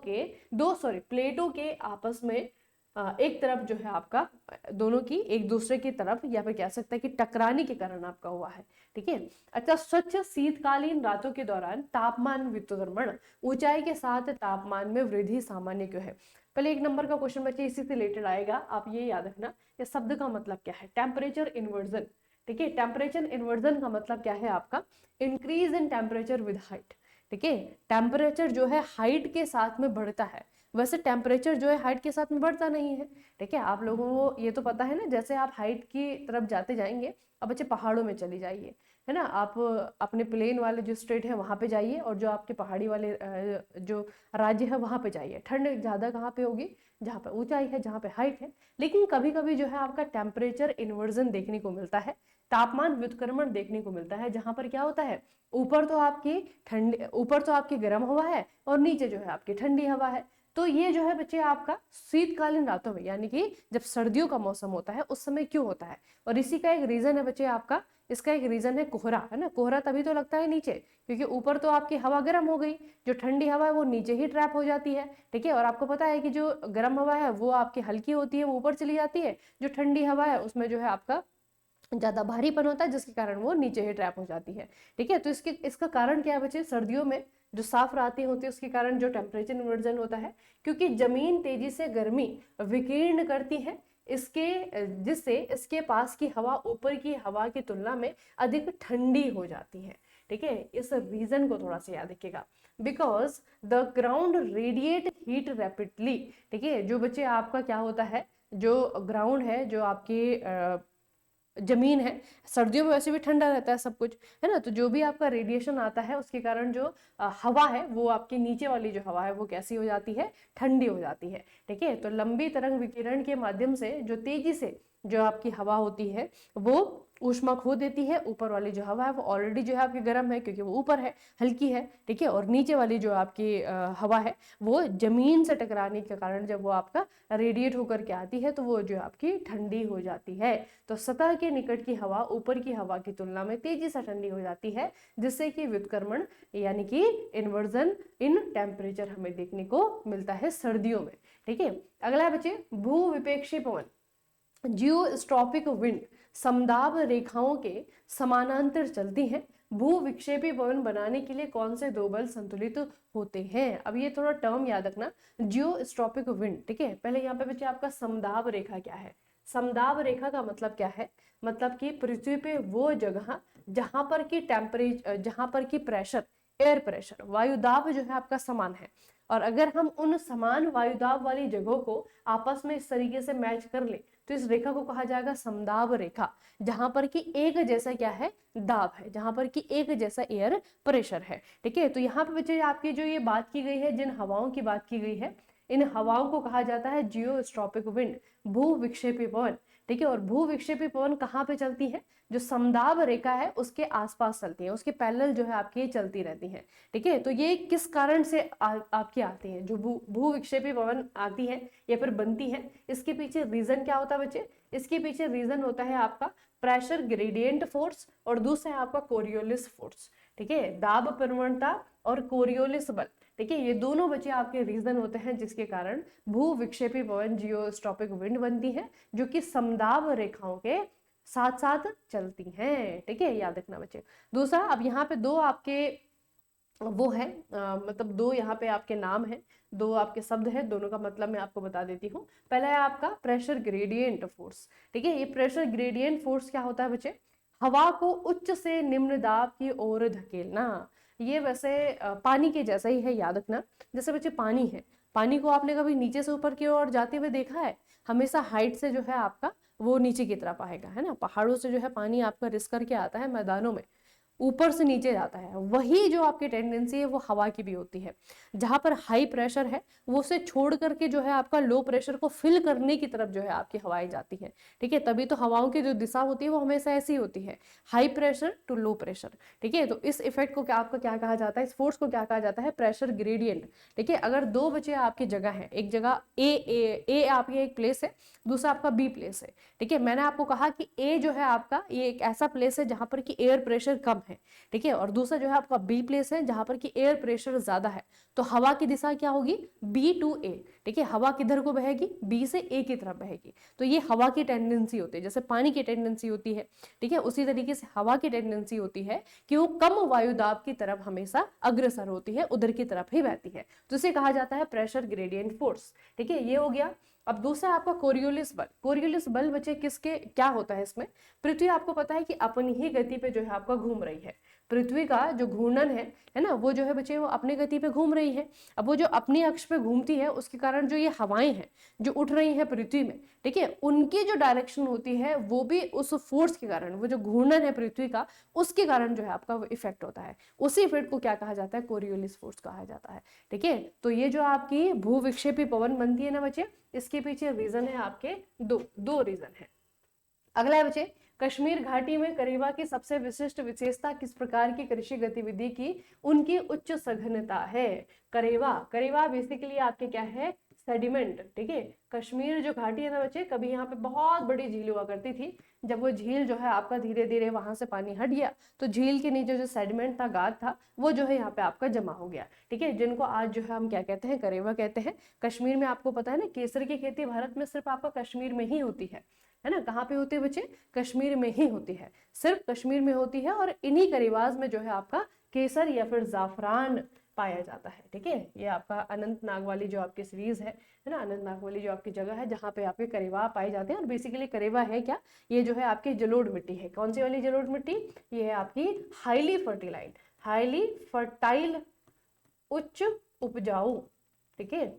के आपस में एक तरफ जो है आपका दोनों की एक दूसरे की तरफ या फिर कह सकते हैं कि टकराने के कारण आपका हुआ है, ठीक है। अच्छा, स्वच्छ शीतकालीन रातों के दौरान तापमान वितरण, ऊंचाई के साथ तापमान में वृद्धि सामान्य क्यों है? पहले एक नंबर का क्वेश्चन बच्चे इसी से रिलेटेड आएगा, आप ये याद रखना, इस शब्द का मतलब क्या है, टेम्परेचर इन्वर्जन, ठीक है। टेम्परेचर इन्वर्जन का मतलब क्या है आपका, increase in temperature with height, ठीक है। टेम्परेचर जो है हाइट के साथ में बढ़ता है, वैसे टेम्परेचर जो है हाइट के साथ में बढ़ता नहीं है। ठीक है, आप लोगों को ये तो पता है ना, जैसे आप हाइट की तरफ जाते जाएंगे, अब बच्चे पहाड़ों में चली जाइए, है ना, आप अपने प्लेन वाले जो स्टेट है वहां पे जाइए, और जो आपके पहाड़ी वाले जो राज्य है वहां पे जाइए। ठंड ज्यादा कहाँ पे होगी? जहाँ पे ऊंचाई है, जहाँ पे हाइट है। लेकिन कभी कभी जो है आपका टेम्परेचर इन्वर्जन देखने को मिलता है, तापमान व्युत्क्रमण देखने को मिलता है, जहां पर क्या होता है, ऊपर तो आपकी ठंडी, ऊपर तो आपकी गर्म हवा है और नीचे जो है आपकी ठंडी हवा है। तो ये जो है बच्चे आपका शीतकालीन रातों में, यानी कि जब सर्दियों का मौसम होता है उस समय क्यों होता है। और इसी का एक रीजन है बच्चे आपका, इसका एक रीजन है कोहरा, है ना। कोहरा तभी तो लगता है नीचे, क्योंकि ऊपर तो आपकी हवा गर्म हो गई, जो ठंडी हवा है वो नीचे ही ट्रैप हो जाती है। ठीक है, और आपको पता है कि जो गर्म हवा है वो आपकी हल्की होती है, वो ऊपर चली जाती है, जो ठंडी हवा है उसमें जो है आपका ज्यादा भारीपन होता है, जिसके कारण वो नीचे ही ट्रैप हो जाती है। ठीक है, तो इसका कारण क्या है बच्चे, सर्दियों में जो साफ रातें होती है उसके कारण जो टेम्परेचर इन्वर्जन होता है, क्योंकि जमीन तेजी से गर्मी विकीर्ण करती है, जिससे इसके पास की हवा ऊपर की हवा की तुलना में अधिक ठंडी हो जाती है। ठीक है, इस रीजन को थोड़ा सा याद रखिएगा, because the ground radiate heat rapidly. ठीक है, जो बच्चे आपका क्या होता है, जो ग्राउंड है, जो आपकी जमीन है, सर्दियों में वैसे भी ठंडा रहता है सब कुछ, है ना, तो जो भी आपका रेडिएशन आता है उसके कारण जो हवा है वो आपकी नीचे वाली जो हवा है वो कैसी हो जाती है, ठंडी हो जाती है। ठीक है, तो लंबी तरंग विकिरण के माध्यम से जो तेजी से जो आपकी हवा होती है वो ऊष्मा खो देती है। ऊपर वाली जो हवा है वो ऑलरेडी जो है आपकी गर्म है, क्योंकि वो ऊपर है, हल्की है। ठीक है, और नीचे वाली जो आपकी हवा है वो जमीन से टकराने के कारण जब वो आपका रेडिएट होकर के आती है तो वो जो आपकी ठंडी हो जाती है। तो सतह के निकट की हवा ऊपर की हवा की तुलना में तेजी से ठंडी हो जाती है, जिससे कि व्युत्क्रमण यानी कि इन्वर्जन इन टेम्परेचर हमें देखने को मिलता है सर्दियों में। ठीक है, अगला है बच्चे भूविपेक्षी पवन, जियोस्ट्रॉपिक विंड समदाब रेखाओं के समानांतर चलती हैं। भू विक्षेपी पवन बनाने के लिए कौन से दो बल संतुलित होते हैं? अब ये थोड़ा टर्म याद रखना, जियोस्ट्रॉपिक विंड। ठीक है, पहले यहाँ पे बच्चे आपका समदाब रेखा क्या है? समदाब रेखा का मतलब क्या है? मतलब कि पृथ्वी पे वो जगह जहां पर की टेम्परेचर, जहां पर की प्रेशर, एयर प्रेशर, वायुदाब जो है आपका समान है, और अगर हम उन समान वायुदाब वाली जगहों को आपस में इस तरीके से मैच कर ले तो इस रेखा को कहा जाएगा समदाब रेखा, जहां पर कि एक जैसा क्या है, दाब है, जहां पर कि एक जैसा एयर प्रेशर है। ठीक है, तो यहाँ पे बच्चे आपकी जो ये बात की गई है, जिन हवाओं की बात की गई है, इन हवाओं को कहा जाता है जियोस्ट्रॉपिक विंड, भू विक्षेपी पवन। ठीक है, और भू विक्षेपी पवन कहाँ पे चलती है? जो समदाब रेखा है उसके आसपास चलती है, उसके पैरेलल जो है आपकी चलती रहती है। ठीक है, तो ये किस कारण से आपकी आती है, जो भू विक्षेपी पवन आती है या फिर बनती है, इसके पीछे रीजन क्या होता है बच्चे? इसके पीछे रीजन होता है आपका प्रेशर ग्रेडियंट फोर्स, और दूसरा है आपका कोरियोलिस फोर्स। ठीक है, दाब प्रवणता और कोरियोलिस बल। ठीक है, ये दोनों बच्चे आपके रीजन होते हैं जिसके कारण भू विक्षेपी पवन, जियोस्ट्रॉपिक विंड बनती है, जो कि समदाब रेखाओं के साथ साथ चलती हैं। ठीक है, याद रखना बच्चे। दूसरा, अब यहाँ पे दो आपके वो है, मतलब दो यहाँ पे आपके नाम है, दो आपके शब्द है, दोनों का मतलब मैं आपको बता देती हूँ। पहला है आपका प्रेशर ग्रेडियंट फोर्स। ठीक है, ये प्रेशर ग्रेडियंट फोर्स क्या होता है बच्चे? हवा को उच्च से निम्न दाब की ओर धकेलना। ये वैसे पानी के जैसा ही है, याद रखना। जैसे बच्चे पानी है, पानी को आपने कभी नीचे से ऊपर की ओर जाते हुए देखा है? हमेशा हाइट से जो है आपका वो नीचे की तरफ आएगा, है ना। पहाड़ों से जो है पानी आपका रिस करके आता है मैदानों में, ऊपर से नीचे जाता है। वही जो आपकी टेंडेंसी है वो हवा की भी होती है, जहां पर हाई प्रेशर है वो उसे छोड़ करके जो है आपका लो प्रेशर को फिल करने की तरफ जो है आपकी हवाएं जाती है। ठीक है, तभी तो हवाओं की जो दिशा होती है वो हमेशा ऐसी होती है, high pressure to low pressure. ठीक है, तो इस इफेक्ट को आपका क्या कहा जाता है, इस फोर्स को क्या कहा जाता है? Pressure gradient. ठीक है, अगर दो बचे आपकी जगह है, एक जगह ए आपकी एक प्लेस है, दूसरा आपका बी प्लेस है। ठीक है, मैंने आपको कहा कि ए जो है आपका ये एक ऐसा प्लेस है जहां पर कि एयर प्रेशर कम है। ठीक है, और दूसरा जो है आपका बी प्लेस है जहां पर कि एयर प्रेशर ज्यादा है। तो हवा की दिशा क्या होगी? बी टू ए। ठीक है, हवा किधर को बहेगी? बी से ए की तरफ बहेगी। तो ये हवा की टेंडेंसी होती है, जैसे पानी की टेंडेंसी होती है। ठीक है, उसी तरीके से हवा की टेंडेंसी होती है कि वो कम वायुदाब की तरफ हमेशा अग्रसर होती है, उधर की तरफ ही बहती है, तो इसे कहा जाता है प्रेशर ग्रेडियंट फोर्स। ठीक है, ये हो गया। अब दूसरा आपका कोरियोलिस बल। कोरियोलिस बल बच्चे किसके क्या होता है इसमें, पृथ्वी आपको पता है कि अपनी ही गति पे जो है आपका घूम रही है, पृथ्वी का जो घूर्णन है ना, वो जो है बच्चे वो अपनी गति पे घूम रही है। अब वो जो अपनी अक्ष पे घूमती है उसके कारण जो ये हवाएं हैं जो उठ रही हैं पृथ्वी में, ठीक है, उनकी जो डायरेक्शन होती है वो भी उस फोर्स के कारण, वो जो घूर्णन है पृथ्वी का उसके कारण जो है आपका वो इफेक्ट होता है। उसी इफेक्ट को क्या कहा जाता है, कोरियोलिस फोर्स कहा जाता है, ठीक है। तो ये जो आपकी भूविक्षेपी पवन बनती है ना बच्चे, इसके पीछे रीजन है आपके दो रीजन है। अगला है बच्चे, कश्मीर घाटी में करेवा की सबसे विशिष्ट विशेषता किस प्रकार की कृषि गतिविधि की उनकी उच्च सघनता है। करेवा बेसिकली आपके क्या है, सेडिमेंट, ठीक है। कश्मीर जो घाटी है ना बच्चे, कभी यहाँ पे बहुत बड़ी झील हुआ करती थी, जब वो झील जो है आपका धीरे धीरे वहां से पानी हट गया तो झील के नीचे जो सेडिमेंट था, गाद था, वो जो है यहाँ पे आपका जमा हो गया, ठीक है, जिनको आज जो है हम क्या कहते हैं, करेवा कहते हैं। कश्मीर में आपको पता है ना, केसर की खेती भारत में सिर्फ आपका कश्मीर में ही होती है ना। कहाँ पे होती है बच्चे, कश्मीर में ही होती है, सिर्फ कश्मीर में होती है। और इन्हीं करेवाज में जो है आपका केसर या फिर जाफरान पाया जाता है, ठीक है। ये आपका अनंतनाग वाली जो आपकी सीरीज है ना, अनंतनाग वाली जो आपकी जगह है जहाँ पे आपके करेवा पाए जाते हैं। और बेसिकली करेवा है क्या, ये जो है आपकी जलोढ़ मिट्टी है। कौन सी वाली जलोढ़ मिट्टी, ये है आपकी हाईली फर्टाइल उच्च उपजाऊ, ठीक है,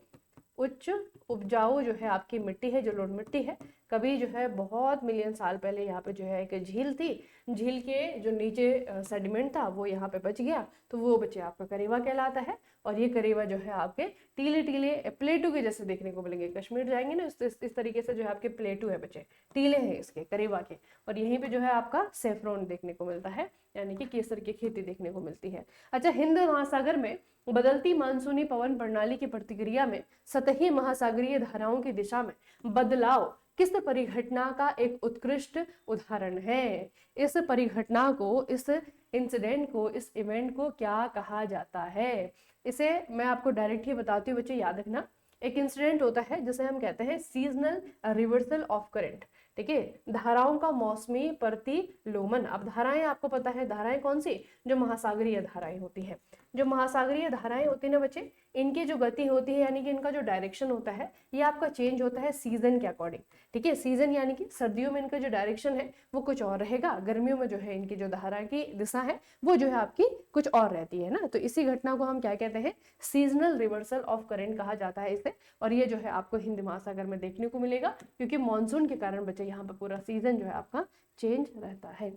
उच्च उपजाऊ जो है आपकी मिट्टी है, जलोढ़ मिट्टी है। कभी जो है बहुत मिलियन साल पहले यहाँ पे जो है एक झील थी, झील के जो नीचे सेडिमेंट था वो यहाँ पे बच गया, तो वो बच्चे आपका करेवा कहलाता है। और ये करेवा जो है आपके टीले टीले प्लेटू के जैसे देखने को मिलेंगे। कश्मीर जाएंगे ना इस तरीके से जो है आपके प्लेटू है बच्चे, टीले हैं इसके करेवा के। और यहीं पे जो है आपका सेफ्रॉन देखने को मिलता है, यानी कि केसर की खेती देखने को मिलती है। अच्छा, हिंद महासागर में बदलती मानसूनी पवन प्रणाली की प्रतिक्रिया में सतही महासागरीय धाराओं की दिशा में बदलाव किस परिघटना का एक उत्कृष्ट उदाहरण है। इस परिघटना को, इस इंसिडेंट को, इस इवेंट को क्या कहा जाता है। इसे मैं आपको डायरेक्ट ही बताती हूँ बच्चे, याद रखना। एक इंसिडेंट होता है जिसे हम कहते हैं सीजनल रिवर्सल ऑफ करंट, ठीक है, धाराओं का मौसमी प्रतिलोमन। अब धाराएं आपको पता है, धाराएं कौन सी, जो महासागरीय धाराएं होती है। जो महासागरीय धाराएं होती है ना बच्चे, इनकी जो गति होती है, यानी कि इनका जो डायरेक्शन होता है, ये आपका चेंज होता है सीजन के अकॉर्डिंग, ठीक है। सीजन यानी कि सर्दियों में इनका जो डायरेक्शन है वो कुछ और रहेगा, गर्मियों में जो है इनकी जो धारा की दिशा है वो जो है आपकी कुछ और रहती है ना। तो इसी घटना को हम क्या कहते हैं, सीजनल रिवर्सल ऑफ करंट कहा जाता है इसे। और ये जो है आपको हिंद महासागर में देखने को मिलेगा, क्योंकि मानसून के कारण बच्चे यहाँ पर पूरा सीजन जो है आपका चेंज रहता है।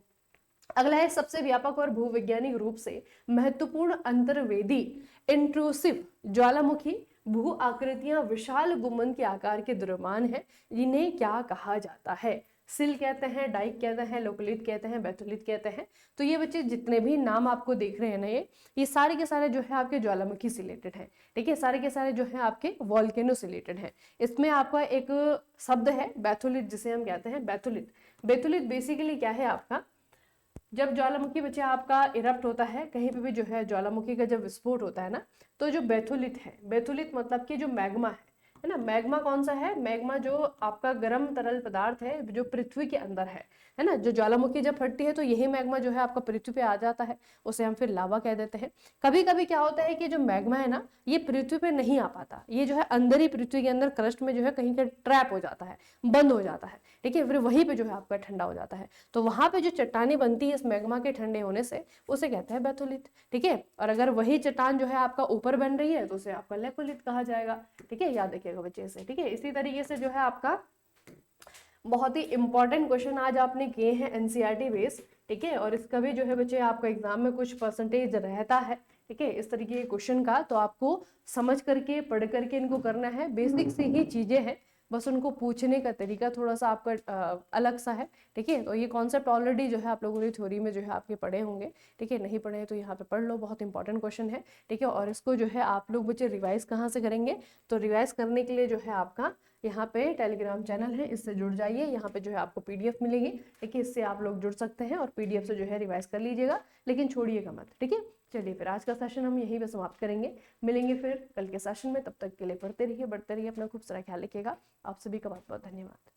अगला है, सबसे व्यापक और भूवैज्ञानिक रूप से महत्वपूर्ण अंतर्वेदी इंट्रूसिव ज्वालामुखी भू आकृतियां विशाल गुंबद के आकार के द्रव्यमान है, जिन्हें क्या कहा जाता है। सिल कहते हैं, डाइक कहते हैं, लोकलित कहते हैं, बैथोलित कहते हैं। तो ये बच्चे जितने भी नाम आपको देख रहे हैं ना, ये सारे के सारे जो है आपके ज्वालामुखी से रिलेटेड है, ठीक है, सारे के सारे जो है आपके वॉल्केनो से रिलेटेड है। इसमें आपका एक शब्द है बैथोलिट, जिसे हम कहते हैं बैथोलिट। बैथोलिट बेसिकली क्या है आपका, जब ज्वालामुखी बच्चे आपका इरप्ट होता है, कहीं पे भी जो है ज्वालामुखी का जब विस्फोट होता है ना, तो जो बैथोलिट है, बैथोलिट मतलब कि जो मैग्मा है ना, मैग्मा कौन सा है, मैग्मा जो आपका गर्म तरल पदार्थ है जो पृथ्वी के अंदर है ना। जो ज्वालामुखी जब फटती है तो यही मैग्मा जो है आपका पृथ्वी पे आ जाता है, उसे हम फिर लावा कह देते हैं। कभी कभी क्या होता है कि जो मैग्मा है ना, ये पृथ्वी पे नहीं आ पाता, ये जो है अंदर ही पृथ्वी के अंदर क्रस्ट में जो है कहीं का ट्रैप हो जाता है, बंद हो जाता है, ठीक है, फिर वहीं पे जो है आपका ठंडा हो जाता है। तो वहां पे जो चट्टानी बनती है इस मैग्मा के ठंडे होने से, उसे कहते हैं बैथोलिट, ठीक है। और अगर वही चट्टान जो है आपका ऊपर बन रही है तो उसे आपका लेपोलिट कहा जाएगा, ठीक है, याद रखिएगा बच्चे से, ठीक है। इसी तरीके से जो है आपका बहुत ही इंपॉर्टेंट क्वेश्चन आज आपने किए हैं एनसीईआरटी बेस, ठीक है। और इसका भी जो है बच्चे आपका एग्जाम में कुछ परसेंटेज रहता है, ठीक है, इस तरीके के क्वेश्चन का। तो आपको समझ करके पढ़ करके इनको करना है, बेसिक से ही चीजें हैं, बस उनको पूछने का तरीका थोड़ा सा आपका अलग सा है, ठीक है। तो ये कॉन्सेप्ट ऑलरेडी जो है आप लोगों ने थ्योरी में जो है आपके पढ़े होंगे, ठीक है, नहीं पढ़े हैं तो यहाँ पे पढ़ लो, बहुत इंपॉर्टेंट क्वेश्चन है, ठीक है। और इसको जो है आप लोग बच्चे रिवाइज कहाँ से करेंगे, तो रिवाइज करने के लिए जो है आपका यहाँ पे टेलीग्राम चैनल है, इससे जुड़ जाइए। यहाँ पे जो है आपको पीडीएफ मिलेगी, ठीक है, इससे आप लोग जुड़ सकते हैं और पीडीएफ से जो है रिवाइज कर लीजिएगा, लेकिन छोड़िएगा मत, ठीक है। चलिए फिर आज का सेशन हम यहीं पे समाप्त करेंगे, मिलेंगे फिर कल के सेशन में। तब तक के लिए पढ़ते रहिए, बढ़ते रहिए, अपना खूब सारा ख्याल रखिएगा। आप सभी का बहुत बहुत धन्यवाद।